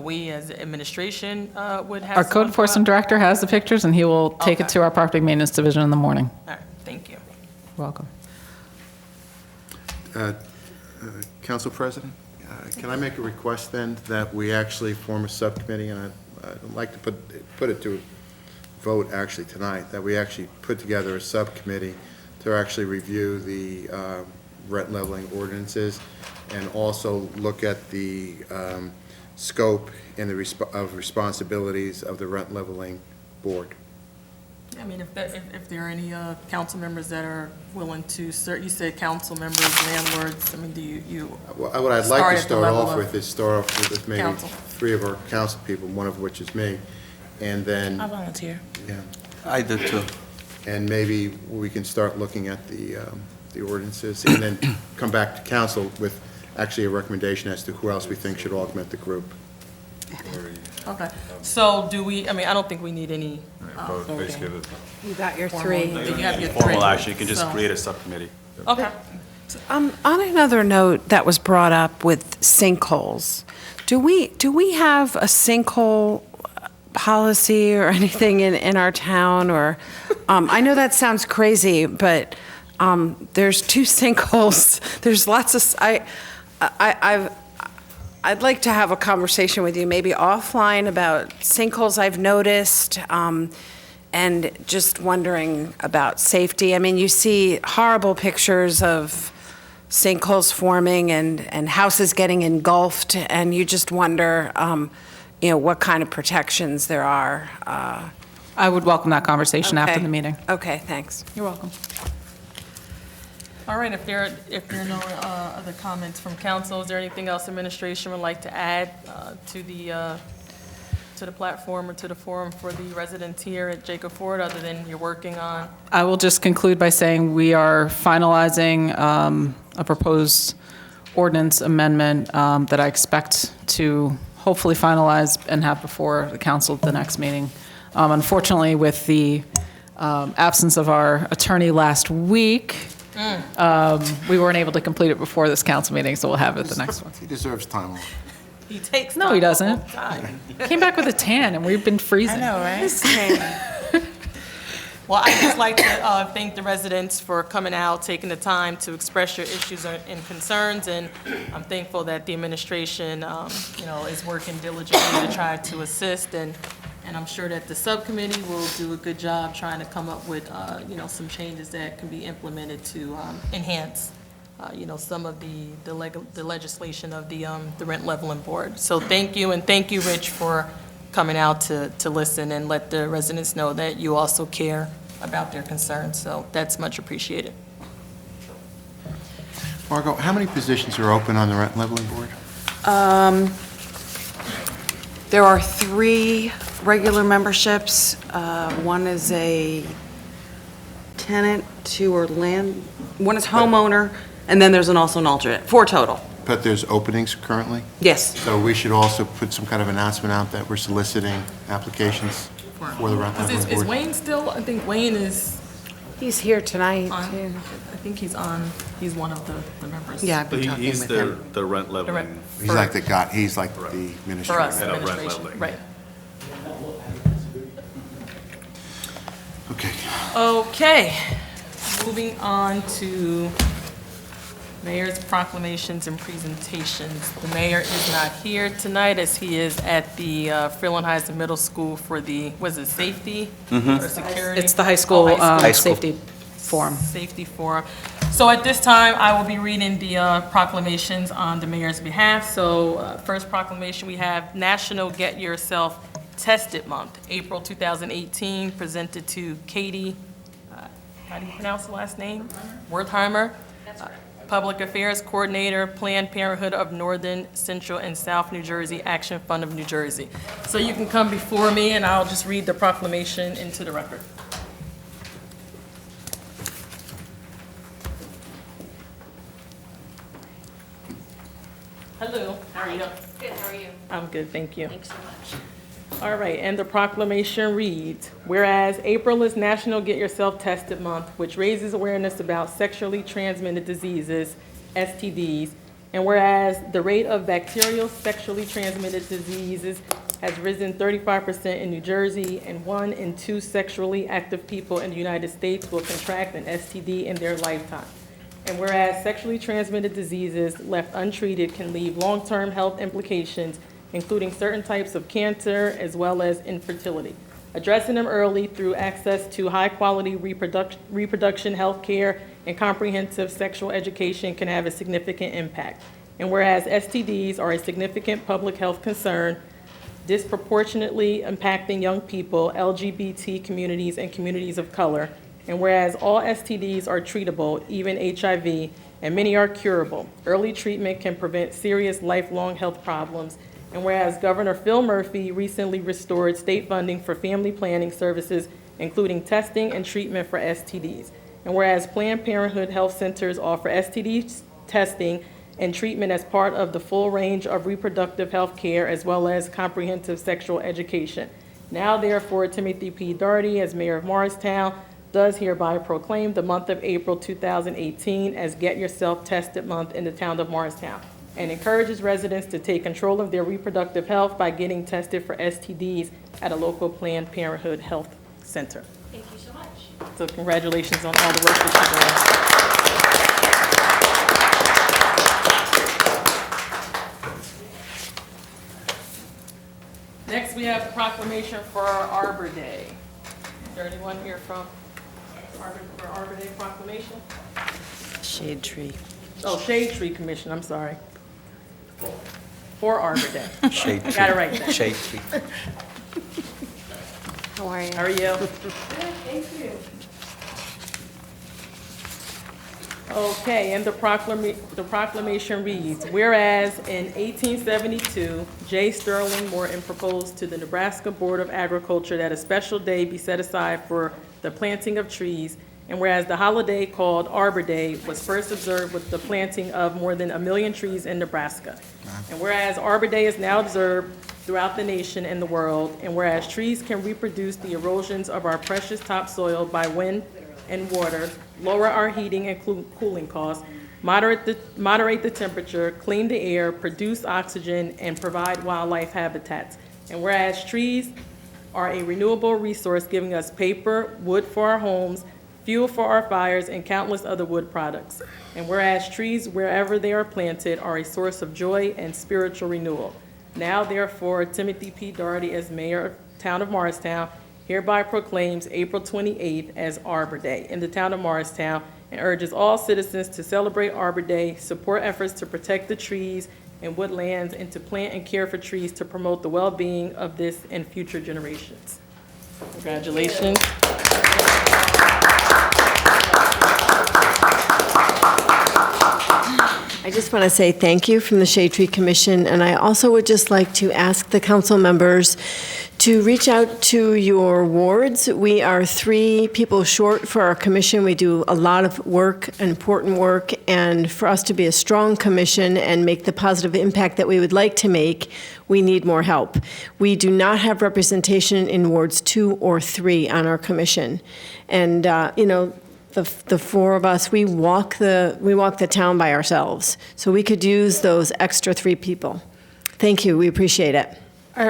we as administration would have? Our code enforcement director has the pictures, and he will take it to our property maintenance division in the morning. All right, thank you. Welcome. Council President, can I make a request then that we actually form a subcommittee, and I'd like to put it to vote actually tonight, that we actually put together a subcommittee to actually review the rent leveling ordinances and also look at the scope and of responsibilities of the rent leveling board. I mean, if there are any council members that are willing to serve, you said council members, landlords, I mean, do you What I'd like to at the start level off of with is start off with maybe council? 3 of our council people, one of which is me, and then, I volunteer. yeah, I do too. and maybe we can start looking at the ordinances, and then come back to council with actually a recommendation as to who else we think should augment the group. Okay, so do we, I mean, I don't think we need any You got your formal- 3. You have your 3. Formal action, you can just So- create a subcommittee. Okay. On another note that was brought up with sinkholes, do we have a sinkhole policy or anything in our town? Or, I know that sounds crazy, but there's 2 sinkholes. There's lots of, I'd like to have a conversation with you, maybe offline, about sinkholes I've noticed, and just wondering about safety. I mean, you see horrible pictures of sinkholes forming and houses getting engulfed, and you just wonder, what kind of protections there are. I would welcome that conversation after Okay. the meeting. Okay, thanks. You're welcome. All right, if there are no other comments from council, is there anything else administration would like to add to the platform or to the forum for the residents here at Jacob Ford, other than you're working on? I will just conclude by saying we are finalizing a proposed ordinance amendment that I expect to hopefully finalize and have before the council at the next meeting. Unfortunately, with the absence of our attorney last week, we weren't able to complete it before this council meeting, so we'll have it at the next one. He deserves time off. He takes No, time he doesn't. all the time. Came back with a tan, and we've been freezing. Well, I'd just like to thank the residents for coming out, taking the time to express your issues and concerns, and I'm thankful that the administration, is working diligently to try to assist, and I'm sure that the subcommittee will do a good job trying to come up with, some changes that can be implemented to enhance, some of the legislation of the rent leveling board. So thank you, and thank you, Rich, for coming out to listen and let the residents know that you also care about their concerns. So that's much appreciated. Margot, how many positions are open on the rent leveling board? There are 3 regular memberships. One is a tenant, 2 are one is homeowner, and then there's also an alternate. 4 total. But there's openings currently? Yes. So we should also put some kind of announcement out that we're soliciting applications for the rent leveling Is board. Wayne still, I think Wayne is He's here tonight, on, too. I think he's one of the members. Yeah, I've But been talking he's with the him. the rent leveling. He's like the guy, he's like the For administrator. us, Head of rent administration, leveling. right. Okay. Okay, moving on to mayor's proclamations and presentations. The mayor is not here tonight as he is at the Freeland-Heisen Middle School for the, was it safety or security? It's the high school Oh, high school. safety forum. Safety Forum. So at this time, I will be reading the proclamations on the mayor's behalf. So first proclamation, we have National Get Yourself Tested Month, April 2018, presented to Katie, how do you pronounce the last name? Wertheimer. That's right. Public Affairs Coordinator, Planned Parenthood of Northern, Central, and South New Jersey, Action Fund of New Jersey. So you can come before me, and I'll just read the proclamation into the record. Hello, how are you? Good, how are you? I'm good, thank you. Thanks so much. All right, and the proclamation reads, whereas April is National Get Yourself Tested Month, which raises awareness about sexually transmitted diseases, STDs, and whereas the rate of bacterial sexually transmitted diseases has risen 35% in New Jersey, and 1 in 2 sexually active people in the United States will contract an STD in their lifetime. And whereas sexually transmitted diseases left untreated can leave long-term health implications, including certain types of cancer as well as infertility. Addressing them early through access to high-quality reproduction health care and comprehensive sexual education can have a significant impact. And whereas STDs are a significant public health concern, disproportionately impacting young people, LGBT communities, and communities of color. And whereas all STDs are treatable, even HIV, and many are curable, early treatment can prevent serious lifelong health problems. And whereas Governor Phil Murphy recently restored state funding for family planning services, including testing and treatment for STDs. And whereas Planned Parenthood health centers offer STD testing and treatment as part of the full range of reproductive health care as well as comprehensive sexual education. Now therefore, Timothy P. Doherty, as mayor of Morristown, does hereby proclaim the month of April 2018 as Get Yourself Tested Month in the town of Morristown, and encourages residents to take control of their reproductive health by getting tested for STDs at a local Planned Parenthood health center. Thank you so much. So congratulations on all the work that you're doing. Next, we have the proclamation for Arbor Day. Is there anyone here from Arbor Day proclamation? Shade Tree. Oh, Shade Tree Commission, I'm sorry. For Arbor Day. Shade tree. Got it right then. Shade tree. How are you? How are you? Thank you. Okay, and the proclamation reads, whereas in 1872, J. Sterling Morton proposed to the Nebraska Board of Agriculture that a special day be set aside for the planting of trees, and whereas the holiday called Arbor Day was first observed with the planting of more than 1 million trees in Nebraska. And whereas Arbor Day is now observed throughout the nation and the world, and whereas trees can reproduce the erosions of our precious topsoil by wind and water, lower our heating and cooling costs, moderate the temperature, clean the air, produce oxygen, and provide wildlife habitats. And whereas trees are a renewable resource giving us paper, wood for our homes, fuel for our fires, and countless other wood products. And whereas trees, wherever they are planted, are a source of joy and spiritual renewal. Now, therefore, Timothy P. Doherty, as mayor of town of Morristown, hereby proclaims April 28th as Arbor Day in the town of Morristown and urges all citizens to celebrate Arbor Day, support efforts to protect the trees and woodlands, and to plant and care for trees to promote the well-being of this and future generations. Congratulations. I just want to say thank you from the Shade Tree Commission, and I also would just like to ask the council members to reach out to your wards. We are 3 people short for our commission. We do a lot of work, important work, and for us to be a strong commission and make the positive impact that we would like to make, we need more help. We do not have representation in wards 2 or 3 on our commission. And, the 4 of us, we walk the town by ourselves. So we could use those extra 3 people. Thank you, we appreciate it.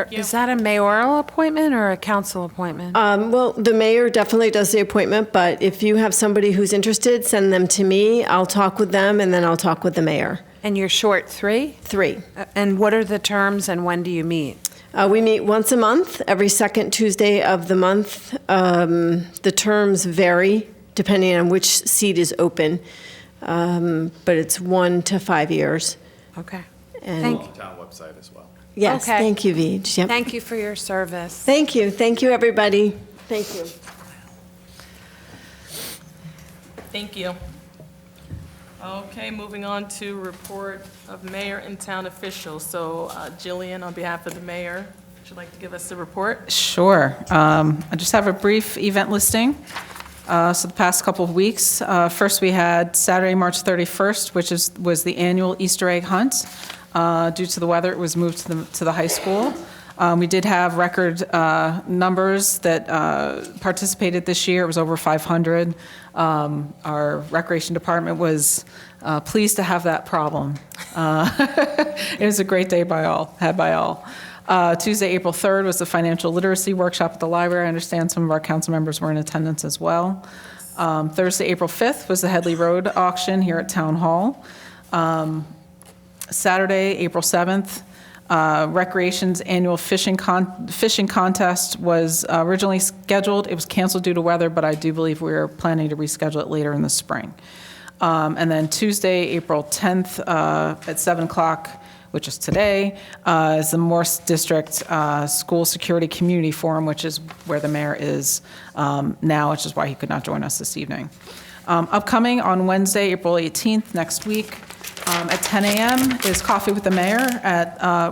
Is that a mayoral appointment or a council appointment? Well, the mayor definitely does the appointment, but if you have somebody who's interested, send them to me. I'll talk with them, and then I'll talk with the mayor. And you're short 3? 3. And what are the terms and when do you meet? We meet once a month, every second Tuesday of the month. The terms vary depending on which seat is open, but it's 1 to 5 years. Okay. And Town website as well. yes, Okay. thank you, Vij. Yep. Thank you for your service. Thank you, everybody. Thank you. Thank you. Okay, moving on to report of mayor and town officials. So Jillian, on behalf of the mayor, would you like to give us the report? Sure. I just have a brief event listing. So the past couple of weeks, first we had Saturday, March 31st, which was the annual Easter egg hunt. Due to the weather, it was moved to the high school. We did have record numbers that participated this year. It was over 500. Our recreation department was pleased to have that problem. It was a great day had by all. Tuesday, April 3rd was the financial literacy workshop at the library. I understand some of our council members were in attendance as well. Thursday, April 5th was the Headley Road auction here at Town Hall. Saturday, April 7th, Recreation's annual fishing contest was originally scheduled. It was canceled due to weather, but I do believe we're planning to reschedule it later in the spring. And then Tuesday, April 10th at 7 o'clock, which is today, is the Morse District School Security Community Forum, which is where the mayor is now, which is why he could not join us this evening. Upcoming on Wednesday, April 18th, next week, at 10 a.m. is Coffee with the Mayor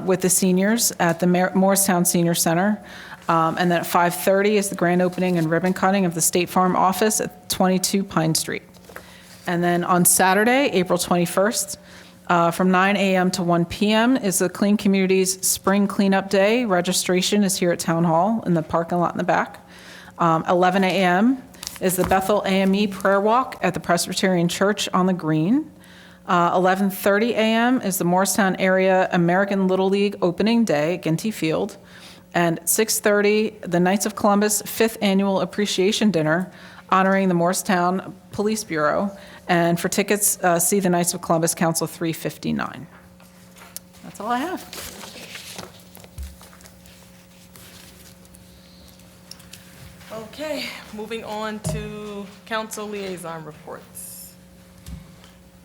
with the seniors at the Morristown Senior Center. And then at 5:30 is the grand opening and ribbon cutting of the State Farm office at 22 Pine Street. And then on Saturday, April 21st, from 9 a.m. to 1 p.m. is the Clean Communities Spring Cleanup Day. Registration is here at Town Hall in the parking lot in the back. 11 a.m. is the Bethel AME Prayer Walk at the Presbyterian Church on the Green. 11:30 a.m. is the Morristown Area American Little League Opening Day at Ginty Field. And 6:30, the Knights of Columbus 5th Annual Appreciation Dinner honoring the Morristown Police Bureau. And for tickets, see the Knights of Columbus Council 359. That's all I have. Okay, moving on to council liaison reports.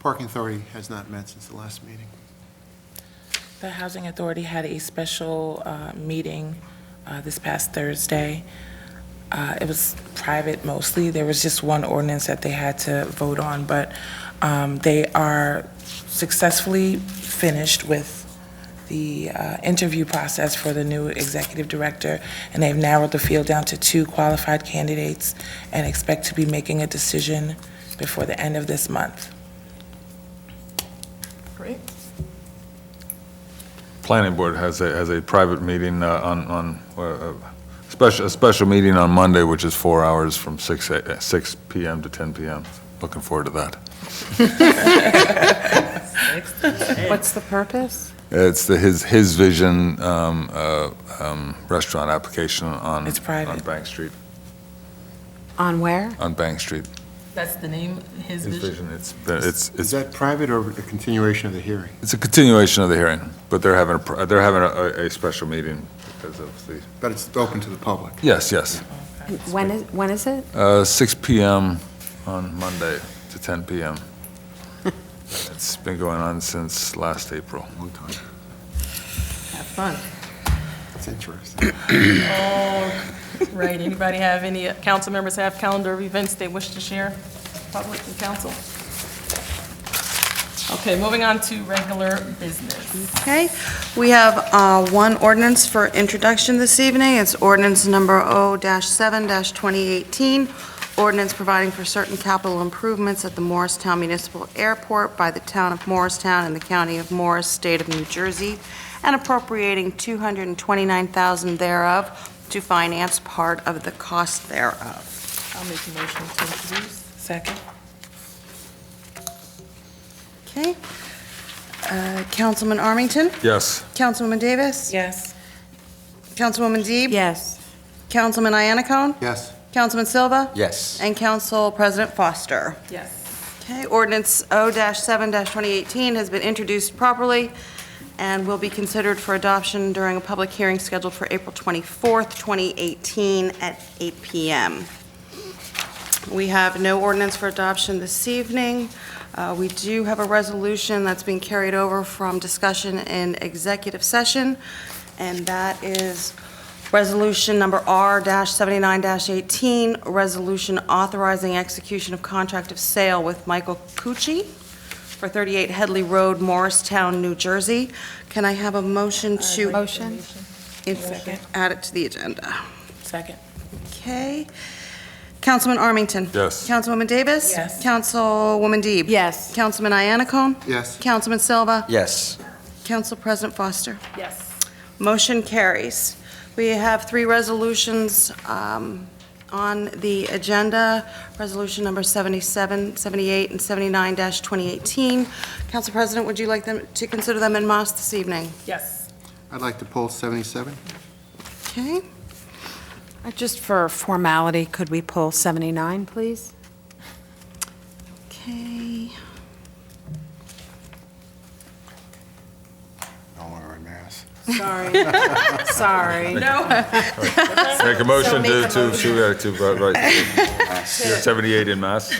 Parking Authority has not met since the last meeting. The Housing Authority had a special meeting this past Thursday. It was private mostly. There was just one ordinance that they had to vote on, but they are successfully finished with the interview process for the new executive director, and they've narrowed the field down to 2 qualified candidates and expect to be making a decision before the end of this month. Great. Planning Board has a private meeting a special meeting on Monday, which is 4 hours from 6 p.m. to 10 p.m. Looking forward to that. What's the purpose? It's his vision restaurant application on It's private. on Bank Street. On where? On Bank Street. That's the name, his vision? It's Is that private or a continuation of the hearing? It's a continuation of the hearing, but they're having a special meeting because of the. But it's open to the public? Yes. When is it? 6 p.m. on Monday to 10 p.m. It's been going on since last April. Long time. Have fun. That's interesting. All right, anybody have any council members have calendar of events they wish to share, public and council? Okay, moving on to regular business. Okay, we have one ordinance for introduction this evening. It's ordinance number O-7-2018, ordinance providing for certain capital improvements at the Morristown Municipal Airport by the town of Morristown and the county of Morris, state of New Jersey, and appropriating $229,000 thereof to finance part of the cost thereof. I'll make a motion to introduce. Second. Okay. Councilman Armington? Yes. Councilwoman Davis? Yes. Councilwoman Deeb? Yes. Councilman Iannacone? Yes. Councilman Silva? Yes. And Council President Foster? Yes. Okay, ordinance O-7-2018 has been introduced properly and will be considered for adoption during a public hearing scheduled for April 24th, 2018 at 8 p.m. We have no ordinance for adoption this evening. We do have a resolution that's being carried over from discussion in executive session, and that is resolution number R-79-18, resolution authorizing execution of contract of sale with Michael Cucci for 38 Headley Road, Morristown, New Jersey. Can I have a motion to add it to the agenda? Second. Okay. Councilman Armington? Yes. Councilwoman Davis? Yes. Councilwoman Deeb? Yes. Councilman Iannacone? Yes. Councilman Silva? Yes. Council President Foster? Yes. Motion carries. We have 3 resolutions on the agenda, resolution number 77, 78, and 79-2018. Council President, would you like them to consider them en masse this evening? Yes. I'd like to pull 77. Okay. Just for formality, could we pull 79, please? Okay. No longer in mass. Sorry. Sorry. No. Make a motion make a to write 78 in mass.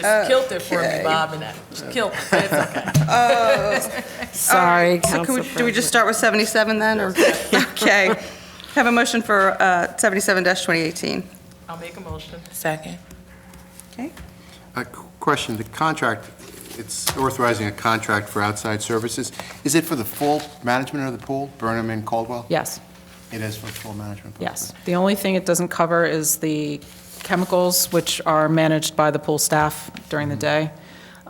just killed it for me, Bob, and that just killed it, but it's okay. Sorry, So Council do we just start with 77 then, or? Okay. Have a motion for 77-2018. I'll make a motion. Second. Okay. A question, the contract, it's authorizing a contract for outside services. Is it for the full management of the pool, Burnham and Caldwell? Yes, It is for full management? yes. The only thing it doesn't cover is the chemicals, which are managed by the pool staff during the day.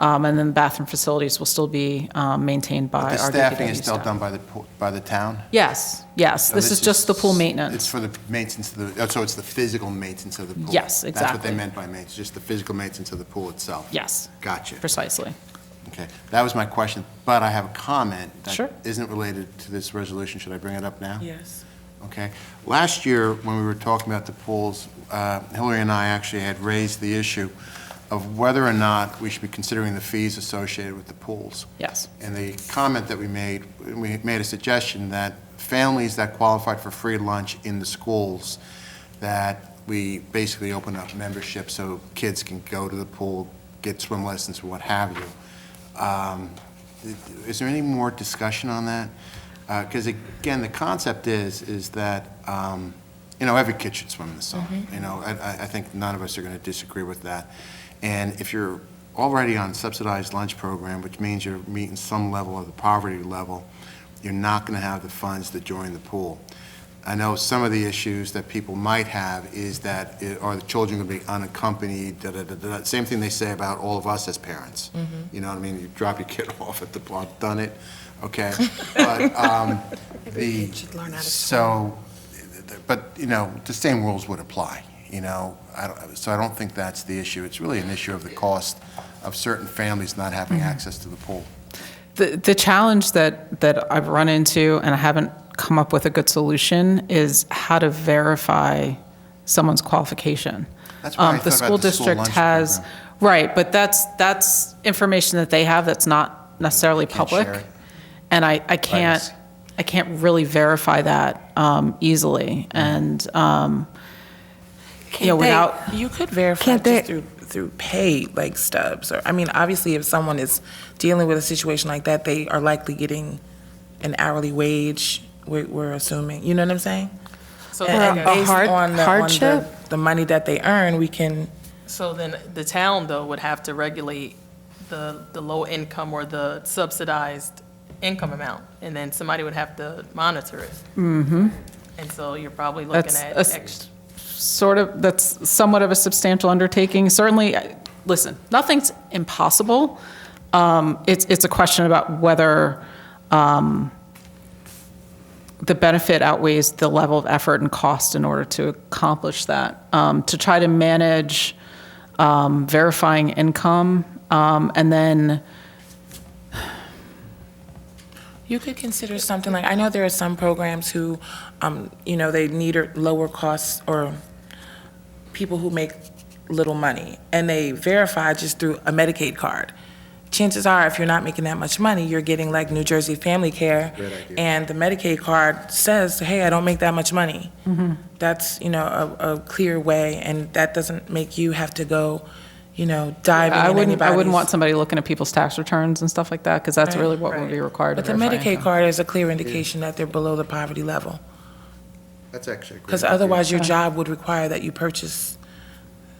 And then the bathroom facilities will still be maintained by The our staffing DPW is still staff. done by the town? Yes, yes. So This is just the pool maintenance. It's for the maintenance of the, so it's the physical maintenance of the pool? Yes, That's what exactly. they meant by maintenance, just the physical maintenance of the pool itself? Yes. Gotcha. Precisely. Okay, that was my question, but I have a comment Sure. that isn't related to this resolution. Should I bring it up now? Yes. Okay. Last year, when we were talking about the pools, Hillary and I actually had raised the issue of whether or not we should be considering the fees associated with the pools. Yes. And the comment that we made a suggestion that families that qualified for free lunch in the schools, that we basically open up membership so kids can go to the pool, get swim lessons, what have you. Is there any more discussion on that? Because again, the concept is that, every kid should swim in the summer. I think none of us are going to disagree with that. And if you're already on subsidized lunch program, which means you're meeting some level of the poverty level, you're not going to have the funds to join the pool. I know some of the issues that people might have is that, are the children going to be unaccompanied, da-da-da-da. Same thing they say about all of us as parents. You know what I mean? You drop your kid off at the pool, I've done it, okay? But the same rules would apply, so I don't think that's the issue. It's really an issue of the cost of certain families not having access to the pool. The challenge that I've run into, and I haven't come up with a good solution, is how to verify someone's qualification. That's why I The thought school about the school district lunch has, program. right, but that's information that they have that's not necessarily public. share it. And I can't really verify that easily. And, without, You could verify just through pay, like stubs, or, obviously, if someone is dealing with a situation like that, they are likely getting an hourly wage, we're assuming, you know what I'm saying? So And then- based on the money that they earn, we can, So then the town, though, would have to regulate the low income or the subsidized income amount, and then somebody would have to monitor it. mm-hmm. And so you're probably looking at extra. That's somewhat of a substantial undertaking. Certainly, listen, nothing's impossible. It's a question about whether the benefit outweighs the level of effort and cost in order to accomplish that. To try to manage verifying income, and then you could consider something like, I know there are some programs who, they need lower costs, or people who make little money, and they verify just through a Medicaid card. Chances are, if you're not making that much money, you're getting like New Jersey Family Care, and the Medicaid card says, hey, I don't make that much money. Mm-hmm. That's, a clear way, and that doesn't make you have to go, diving I in wouldn't anybody's. want somebody looking at people's tax returns and stuff like that, because that's Right, really what would be required to But the verify Medicaid income. card is a clear indication that they're below the poverty level. That's actually a great Because idea. otherwise, your job would require that you purchase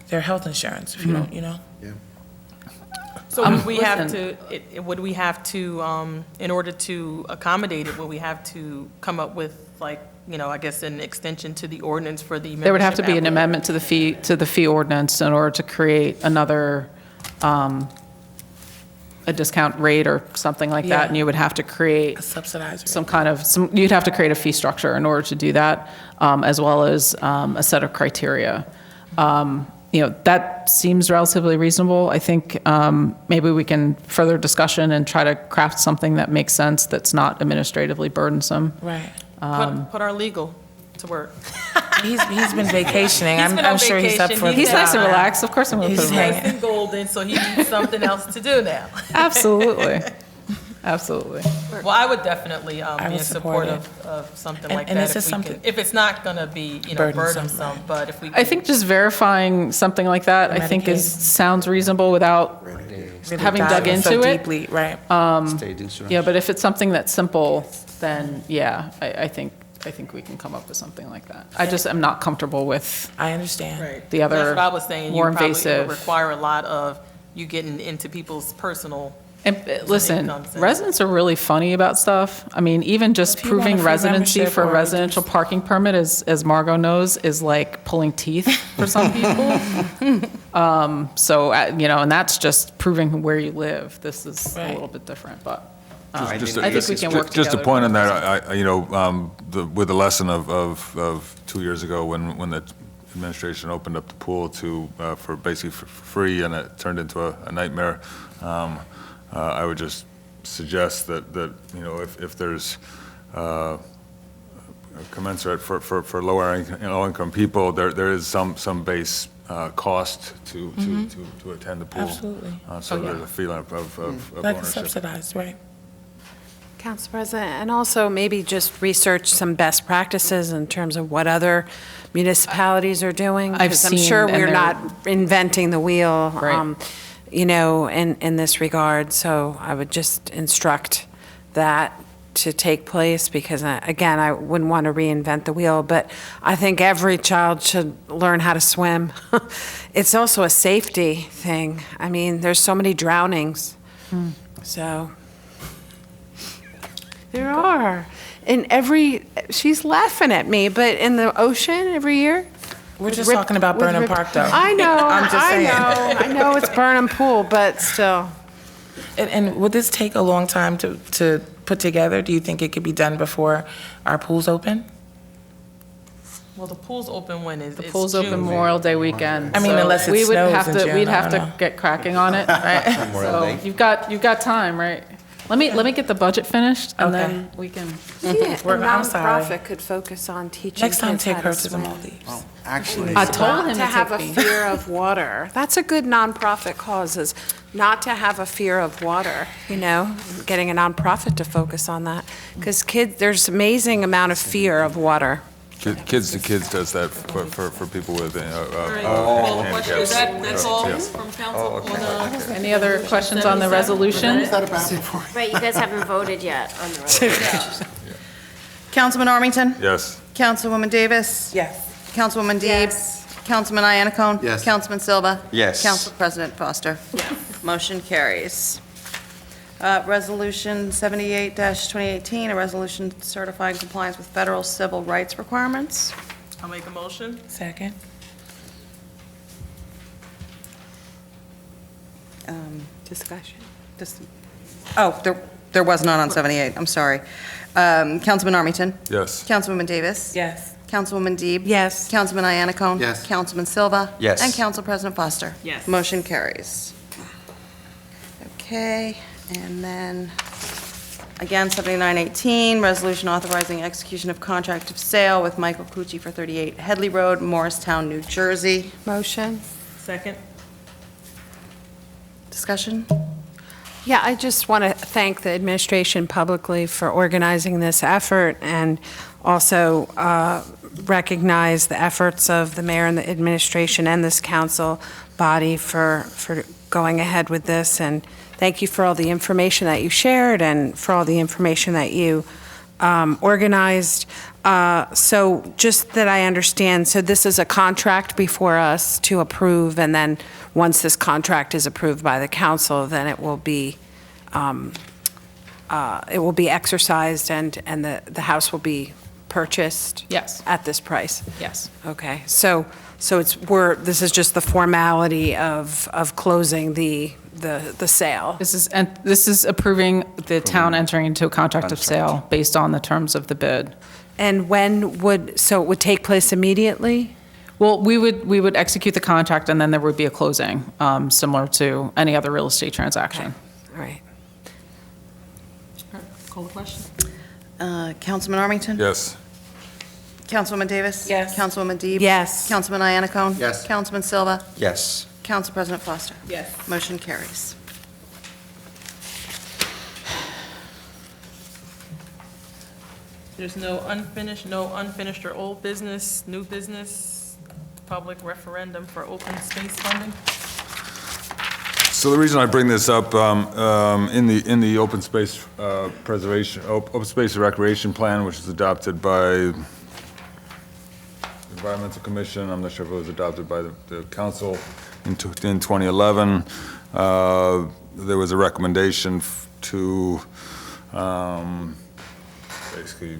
their health insurance, if you don't, Yeah. So would we have to, in order to accommodate it, would we have to come up with, like, I guess an extension to the ordinance for the membership? There would have to be an applicant? amendment to the fee ordinance in order to create another, a discount rate or something like that, Yeah. and you would have to create A subsidized rate. some kind of, you'd have to create a fee structure in order to do that, as well as a set of criteria. That seems relatively reasonable. I think maybe we can further discussion and try to craft something that makes sense, that's not administratively burdensome. Right. Put our legal to work. He's been vacationing. He's been I'm on sure he's up vacation. for. He's nice and relaxed. Of course I'm going to He's put him hanging. on. He's golden, so he needs something else to do now. Absolutely. Absolutely. Well, I would definitely be would in support support it. of something And- like and that. this is something- If it's not going to be, Burdensome, burdensome, but if we. I think just verifying something like that, I think sounds reasonable without Really having dug diving so into it. deeply, right. State insurance. Yeah, but if it's something that's simple, then yeah, I think we can come up with something like that. I just am not comfortable with I understand. Right. the other That's what I was saying. more You probably invasive. require a lot of you getting into people's personal. And listen, incomes and- residents are really funny about stuff. I mean, even just If you want a proving free residency membership for a or residential parking permit, as Margot knows, is like pulling teeth for some people. So, and that's just proving where you live. This is a little bit different, but I think we can work together. Just a point on that, with the lesson of 2 years ago when the administration opened up the pool for basically for free and it turned into a nightmare, I would just suggest that if there's commensurate for lower income people, there is some base cost to attend the pool. Absolutely. So there's a feeling of Like ownership. subsidized, right. Council President, and also maybe just research some best practices in terms of what other municipalities are doing. I've 'cause I'm seen, sure and we're they're- not inventing the wheel, Right. in this regard. So I would just instruct that to take place, because again, I wouldn't want to reinvent the wheel, but I think every child should learn how to swim. It's also a safety thing. I mean, there's so many drownings, so. There are. She's laughing at me, but in the ocean every year? We're just talking about Burnham Park, though. I know, I'm just saying. I know it's Burnham Pool, but still. And would this take a long time to put together? Do you think it could be done before our pools open? Well, the pool's open when it's The pool's June. open Memorial Day weekend. I mean, so unless it we would snows have in to, June, we'd I have don't to know. get cracking on it, right? So you've got time, right? Let me get the budget finished, and Okay. then we can. Yeah, a I'm sorry. nonprofit could focus on teaching Next time, kids take how her to to the swim. Maldives. Actually, I told him Not to to have a take me. fear of water. That's a good nonprofit cause, is not to have a fear of water, getting a nonprofit to focus on that. Because there's amazing amount of fear of water. Kids to Kids does that for people with handicaps. That's all Yes. from council? Any other questions on the resolution? Right, you guys haven't voted yet on the resolution. Councilman Armington? Yes. Councilwoman Davis? Yes. Councilwoman Deeb? Councilman Iannacone? Yes. Councilman Silva? Yes. Council President Foster? Motion carries. Resolution 78-2018, a resolution certifying compliance with federal civil rights requirements. I'll make a motion. Second. Discussion. There was none on 78, I'm sorry. Councilman Armington? Yes. Councilwoman Davis? Yes. Councilwoman Deeb? Yes. Councilman Iannacone? Yes. Councilman Silva? Yes. And Council President Foster? Yes. Motion carries. Okay, and then, again, 7918, resolution authorizing execution of contract of sale with Michael Cucci for 38 Headley Road, Morristown, New Jersey. Motion? Second. Discussion? Yeah, I just want to thank the administration publicly for organizing this effort, and also recognize the efforts of the mayor and the administration and this council body for going ahead with this. And thank you for all the information that you shared and for all the information that you organized. So just that I understand, so this is a contract before us to approve, and then once this contract is approved by the council, then it will be exercised, and the house will be purchased? Yes. At this price? Yes. Okay, so this is just the formality of closing the sale? This is approving the town entering into a contract of sale based on the terms of the bid. And so it would take place immediately? Well, we would execute the contract, and then there would be a closing, similar to any other real estate transaction. All right. Call the question. Councilman Armington? Yes. Councilwoman Davis? Yes. Councilwoman Deeb? Yes. Councilman Iannacone? Yes. Councilman Silva? Yes. Council President Foster? Yes. Motion carries. There's no unfinished or old business, new business, public referendum for open space funding? So the reason I bring this up, in the open space preservation, open space and recreation plan, which is adopted by the Environmental Commission, I'm not sure if it was adopted by the council in 2011, there was a recommendation to basically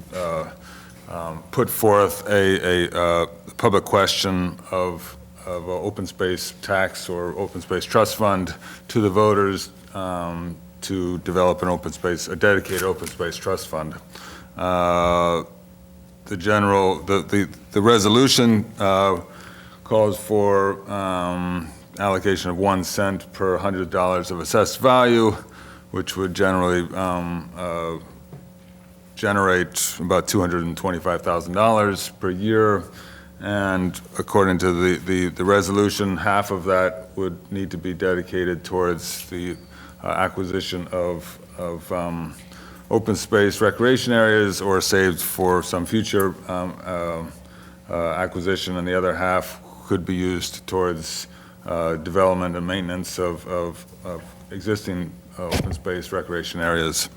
put forth a public question of open space tax or open space trust fund to the voters to develop a dedicated open space trust fund. The resolution calls for allocation of 1 cent per $100 of assessed value, which would generally generate about $225,000 per year. And according to the resolution, half of that would need to be dedicated towards the acquisition of open space recreation areas or saved for some future acquisition, and the other half could be used towards development and maintenance of existing open space recreation areas.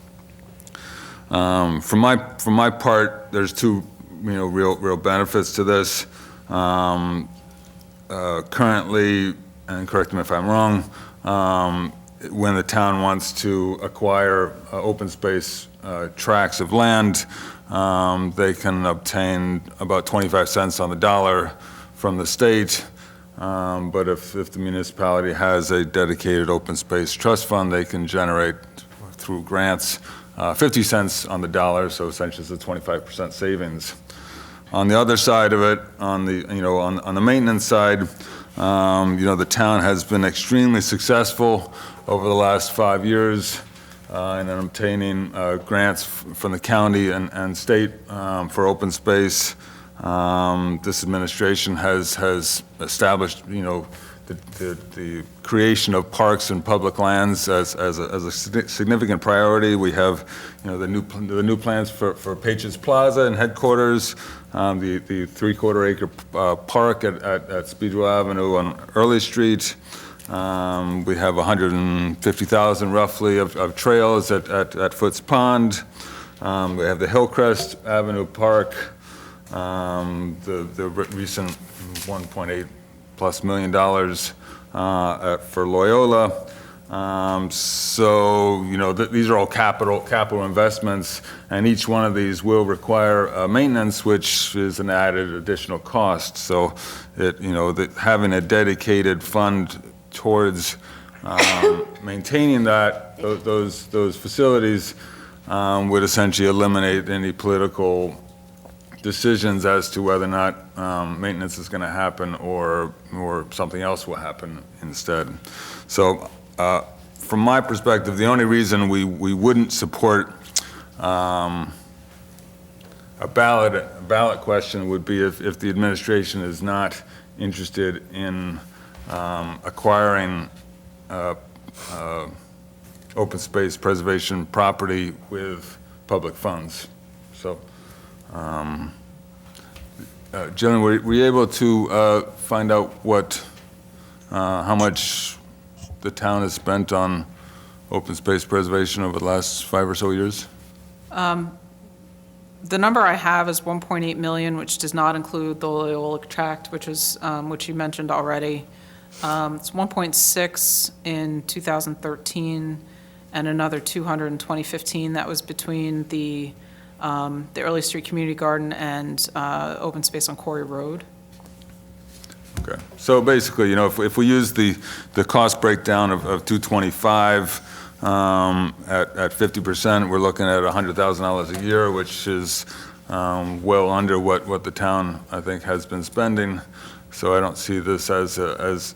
From my part, there's two real benefits to this. Currently, and correct me if I'm wrong, when the town wants to acquire open space tracts of land, they can obtain about 25 cents on the dollar from the state. But if the municipality has a dedicated open space trust fund, they can generate through grants 50 cents on the dollar, so essentially it's a 25% savings. On the other side of it, on the maintenance side, the town has been extremely successful over the last 5 years in obtaining grants from the county and state for open space. This administration has established, the creation of parks and public lands as a significant priority. We have, the new plans for Patriots Plaza and headquarters, the 3/4 acre park at Speedwell Avenue on Early Street. We have 150,000 roughly of trails at Foots Pond. We have the Hillcrest Avenue Park, the recent $1.8+ million for Loyola. These are all capital investments, and each one of these will require maintenance, which is an added additional cost. So, having a dedicated fund towards maintaining those facilities would essentially eliminate any political decisions as to whether or not maintenance is going to happen or something else will happen instead. So from my perspective, the only reason we wouldn't support a ballot question would be if the administration is not interested in acquiring open space preservation property with public funds. So, gentlemen, were you able to find out how much the town has spent on open space preservation over the last 5 or so years? The number I have is 1.8 million, which does not include the Loyola tract, which you mentioned already. It's 1.6 in 2013, and another 200 in 2015. That was between the Early Street Community Garden and open space on Quarry Road. Okay. So basically, if we use the cost breakdown of 225 at 50%, we're looking at $100,000 a year, which is well under what the town, I think, has been spending. So I don't see this as an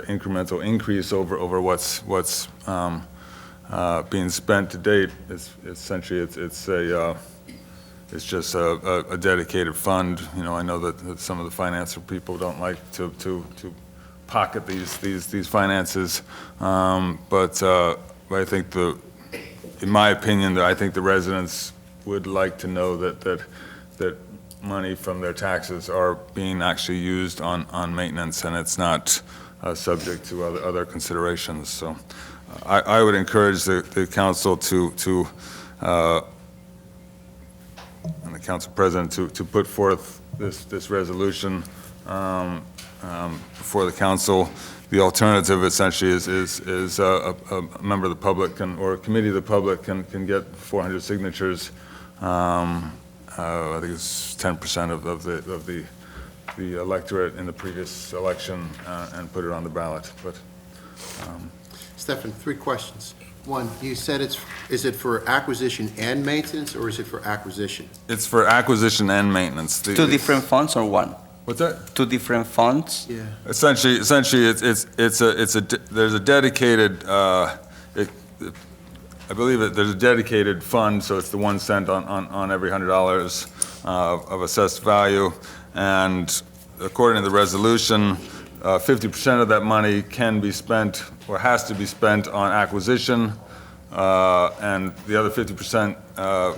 incremental increase over what's being spent to date. Essentially, it's just a dedicated fund. I know that some of the financial people don't like to pocket these finances, but I think in my opinion, I think the residents would like to know that money from their taxes are being actually used on maintenance, and it's not subject to other considerations. So I would encourage the council to and the council president to put forth this resolution before the council. The alternative essentially is a member of the public or a committee of the public can get 400 signatures. I think it's 10% of the electorate in the previous election, and put it on the ballot. But Stefan, 3 questions. One, you said is it for acquisition and maintenance, or is it for acquisition? it's for acquisition and maintenance. Two different funds or one? What's that? 2 different funds? Yeah. Essentially, there's a dedicated, I believe there's a dedicated fund, so it's the 1 cent on every $100 of assessed value. And according to the resolution, 50% of that money can be spent or has to be spent on acquisition, and the other 50%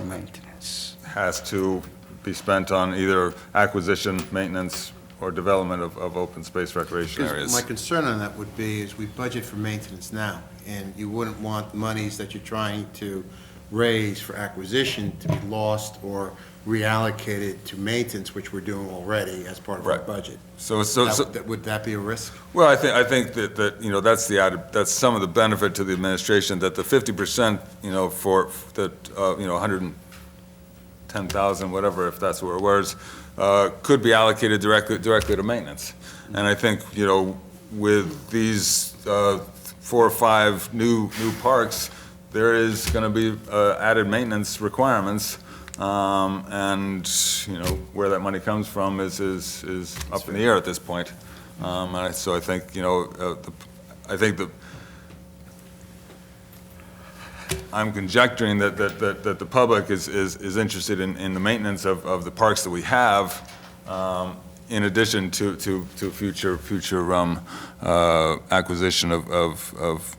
maintenance has to be spent on either acquisition, maintenance, or development of open space recreation Because areas. my concern on that would be is we budget for maintenance now, and you wouldn't want monies that you're trying to raise for acquisition to be lost or reallocated to maintenance, which we're doing already as part of our Right. budget. So Would that be a risk? Well, I think that that's some of the benefit to the administration, that the 50%, for that, 110,000, whatever, if that's what it was, could be allocated directly to maintenance. And I think, with these 4 or 5 new parks, there is going to be added maintenance requirements. And, where that money comes from is up in the air at this point. So I think, I'm conjecturing that the public is interested in the maintenance of the parks that we have, in addition to future acquisition of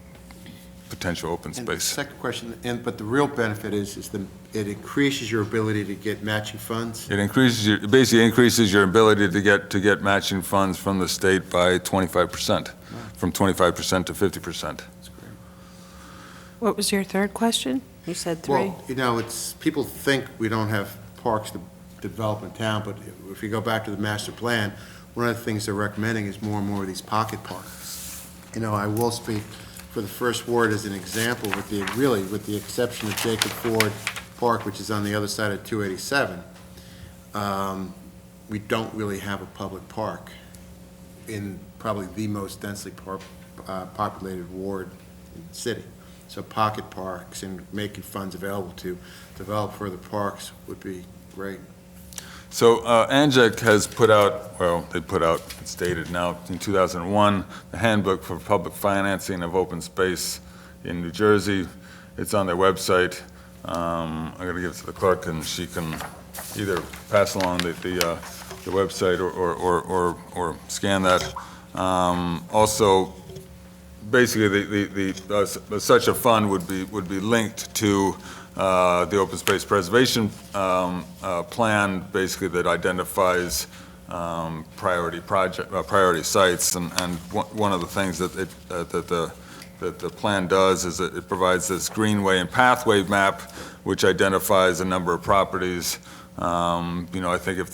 potential open And space. second question, but the real benefit is it increases your ability to get matching funds? It basically increases your ability to get matching funds from the state by 25%, from 25% to 50%. What was your third question? You said 3. Well, people think we don't have parks to develop in town, but if you go back to the master plan, one of the things they're recommending is more and more of these pocket parks. I will speak for the First Ward as an example, with the exception of Jacob Ford Park, which is on the other side of 287, we don't really have a public park in probably the most densely populated ward in the city. So pocket parks and making funds available to develop further parks would be great. So ANJAC has it's dated now, in 2001, the Handbook for Public Financing of Open Space in New Jersey. It's on their website. I'm going to give it to the clerk, and she can either pass along the website or scan that. Also, basically, such a fund would be linked to the open space preservation plan, basically, that identifies priority sites. And one of the things that the plan does is that it provides this greenway and pathway map, which identifies a number of properties. I think if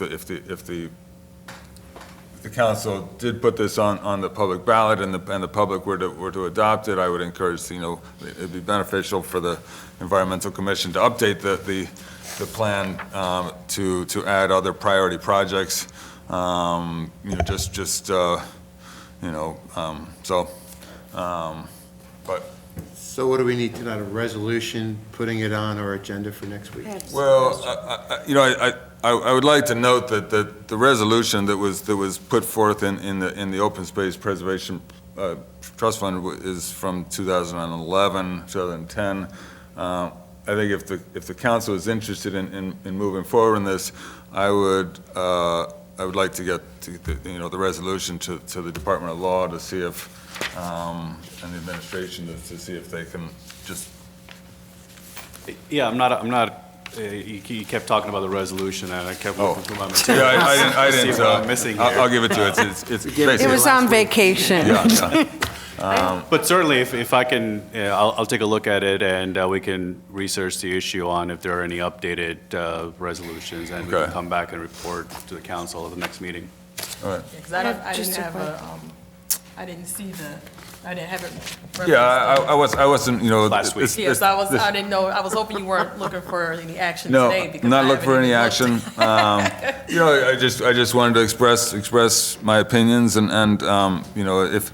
the council did put this on the public ballot and the public were to adopt it, I would encourage, it'd be beneficial for the Environmental Commission to update the plan to add other priority projects. So what do we need tonight, a resolution putting it on our agenda for next week? Well, I would like to note that the resolution that was put forth in the Open Space Preservation Trust Fund is from 2011, 2010. I think if the council is interested in moving forward in this, I would like to get the resolution to the Department of Law to see if and the administration to see if they can just. Yeah, I'm not you kept talking about the resolution, and I kept Oh. looking through my Yeah, materials. I to see didn't, what I'm missing here. I'll give it to you. It's It basically. was on vacation. Yeah. But certainly, if I can, I'll take a look at it, and we can research the issue on if there are any updated resolutions, and we Okay. can come back and report to the council at the next meeting. All right. Because I didn't have I didn't see I didn't have it. Yeah, I wasn't, you know. Last week. Yes, I didn't know, I was hoping you weren't looking for any action No, today. because not I looking for haven't any even looked. action. You know, I just wanted to express my opinions, and you know, if,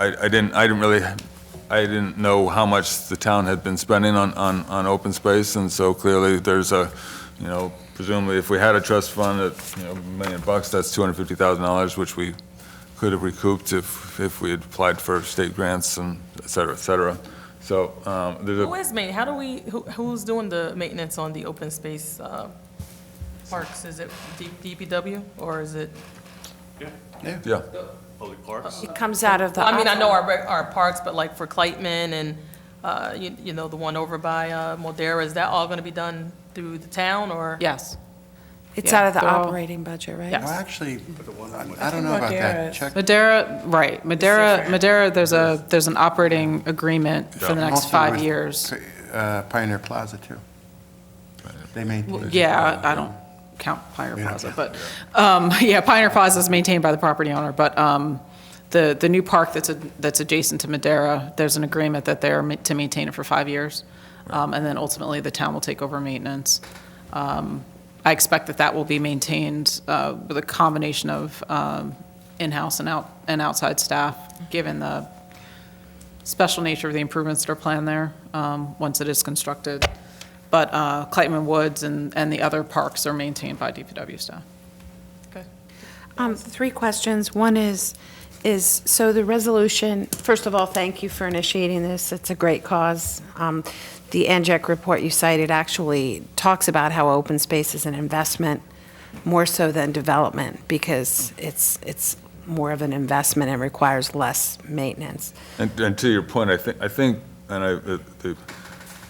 I didn't know how much the town had been spending on open space, and so clearly there's a, you know, presumably if we had a trust fund at, you know, $1 million, that's $250,000, which we could have recouped if we had applied for state grants and et cetera, et cetera. So, there's Who a, is who's doing the maintenance on the open space parks? Is it DPW or is it? yeah. Public parks? It comes out of the. I mean, I know our parks, but like for Kleitman and, you know, the one over by Modera, is that all going to be done through the town or? Yes. It's Yeah, out of the they're all- operating budget, right? Yes. Well, actually, I don't know about that. Check. Madera, right, Madera, there's an operating agreement for the next Also 5 with years. Pioneer Plaza, too. They maintain. Yeah, I don't count Pioneer Plaza, but, yeah, Pioneer Plaza is maintained by the property owner, but the new park that's adjacent to Madera, there's an agreement that they're to maintain it for 5 years, and then ultimately the town will take over maintenance. I expect that will be maintained with a combination of in-house and outside staff, given the special nature of the improvements that are planned there once it is constructed. But Kleitman Woods and the other parks are maintained by DPW staff. 3 questions. One is, so the resolution, first of all, thank you for initiating this. It's a great cause. The NJEC report you cited actually talks about how open space is an investment more so than development because it's more of an investment and requires less maintenance. And to your point, I think, and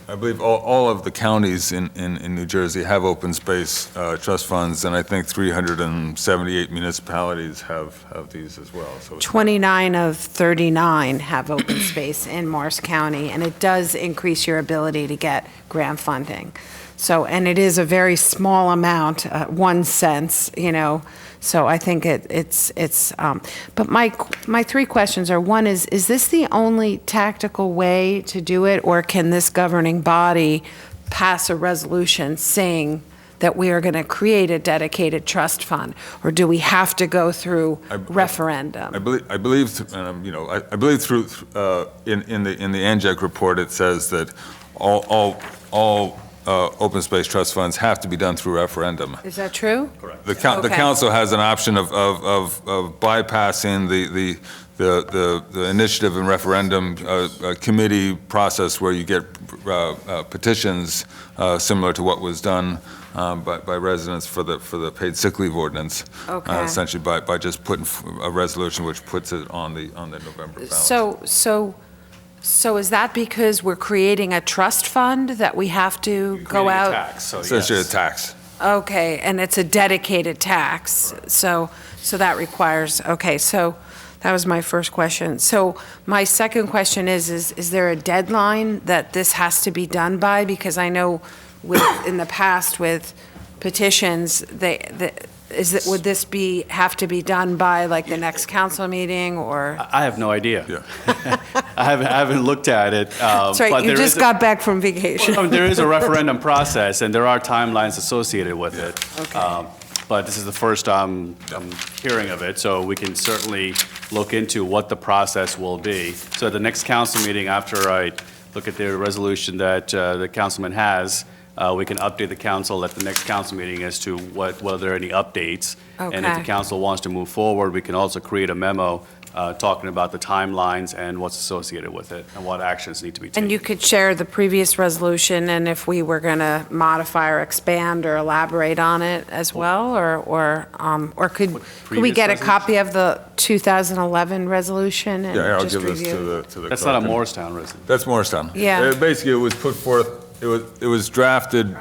I believe all of the counties in New Jersey have open space trust funds, and I think 378 municipalities have these as well. So 29 of 39 have open space in Morris County, and it does increase your ability to get grant funding. So, and it is a very small amount, 1 cent, you know, so I think but my 3 questions are, one is this the only tactical way to do it, or can this governing body pass a resolution saying that we are going to create a dedicated trust fund, or do we have to go through referendum? I believe, you know, I believe through in the NJEC report it says that all open space trust funds have to be done through referendum. Is that true? Correct. The council has an option of bypassing the initiative and referendum committee process where you get petitions similar to what was done by residents for the paid sick leave ordinance. Okay. Essentially by just putting a resolution which puts it on the November ballot. So is that because we're creating a trust fund that we have to go out? Tax, so Essentially a yes. tax. Okay, and it's a dedicated tax, so that requires, okay, so that was my first question. So my second question is there a deadline that this has to be done by? Because I know in the past with petitions, would this have to be done by like the next council meeting, or? I have no idea. I haven't looked at it. That's right, but you there just is got back from vacation. Well, there is a referendum process, and there are timelines associated with it. Okay. But this is the first I'm hearing of it, so we can certainly look into what the process will be. So at the next council meeting, after I look at the resolution that the councilman has, we can update the council at the next council meeting as to whether there are any updates. And if the Okay. council wants to move forward, we can also create a memo talking about the timelines and what's associated with it and what actions need to be taken. And you could share the previous resolution, and if we were going to modify or expand or elaborate on it as well, or could we previous get a resolution? copy of the 2011 resolution and Yeah, I'll just give this review? to the. That's not a clerk. Morristown resident. That's Morristown. Yeah. Basically, it was put forth It was drafted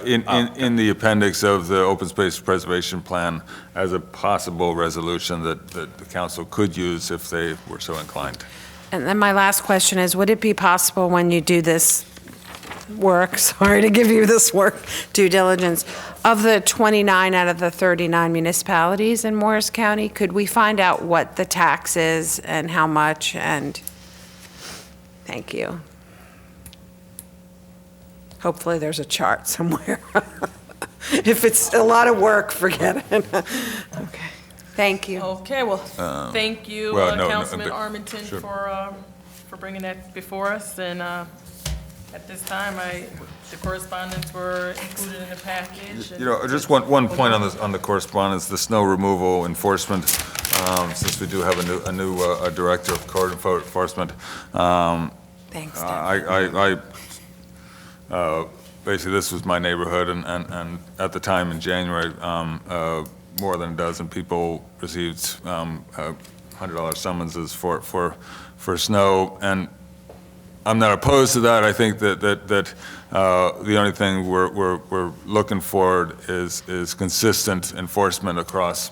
in the appendix of the Open Space Preservation Plan as a possible resolution that the council could use if they were so inclined. And then my last question is, would it be possible when you do this work, sorry to give you this work, due diligence, of the 29 out of the 39 municipalities in Morris County, could we find out what the tax is and how much? And thank you. Hopefully there's a chart somewhere. If it's a lot of work, forget it. Okay, thank you. Okay, well, thank you, Councilman Armington, sure. for bringing that before us. And at this time, the correspondence were included in the package. You know, just one point on the correspondence, the snow removal enforcement, since we do have a new director of code enforcement. Thanks, Basically, this was my neighborhood, and at the time in January, more than a dozen people received $100 summonses for snow, and I'm not opposed to that. I think that the only thing we're looking for is consistent enforcement across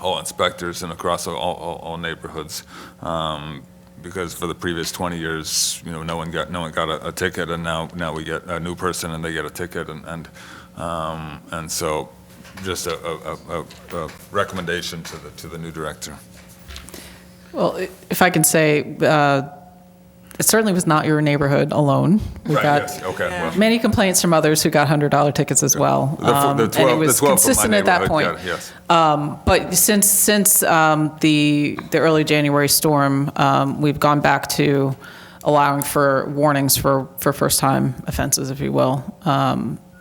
all inspectors and across all neighborhoods. Because for the previous 20 years, you know, no one got a ticket, and now we get a new person and they get a ticket, and so just a recommendation to the new director. Well, if I can say, it certainly was not your neighborhood alone. We got yes, okay, well. many complaints from others who got $100 tickets as well. The 12 and it was from my consistent at that point. neighborhood, yes. But since the early January storm, we've gone back to allowing for warnings for first-time offenses, if you will.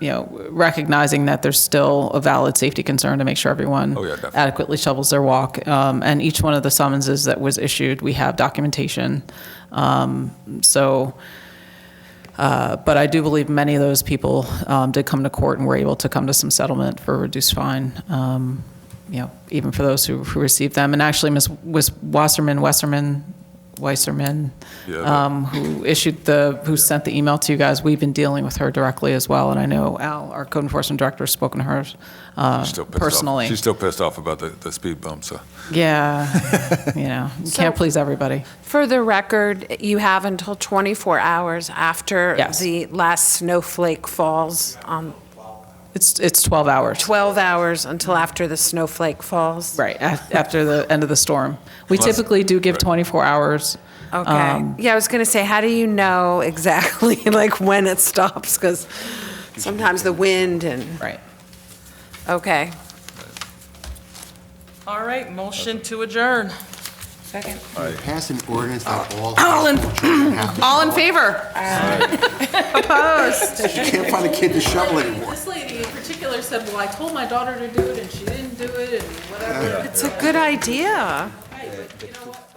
You know, recognizing that there's still a valid safety concern to make sure everyone adequately shovels their walk. And each one of the summonses that was issued, we have documentation. But I do believe many of those people did come to court and were able to come to some settlement for a reduced fine. You know, even for those who received them. And actually, Ms. Weisserman, who sent the email to you guys, we've been dealing with her directly as well. And I know Al, our code enforcement director, has spoken to her personally. She's still pissed off about the speed bump, so. Yeah, you know, you can't please everybody. For the record, you have until 24 hours after the last snowflake falls. It's 12 hours. 12 hours until after the snowflake falls. Right, after the end of the storm. We typically do give 24 hours. Okay. Yeah, I was going to say, how do you know exactly like when it stops? Because sometimes the wind and. Right. Okay. All right, motion to adjourn. Second. Pass an ordinance that All in favor? Opposed? You can't find a kid to shovel anymore. This lady in particular said, well, I told my daughter to do it and she didn't do it and whatever. It's a good idea. Hey, but you know what?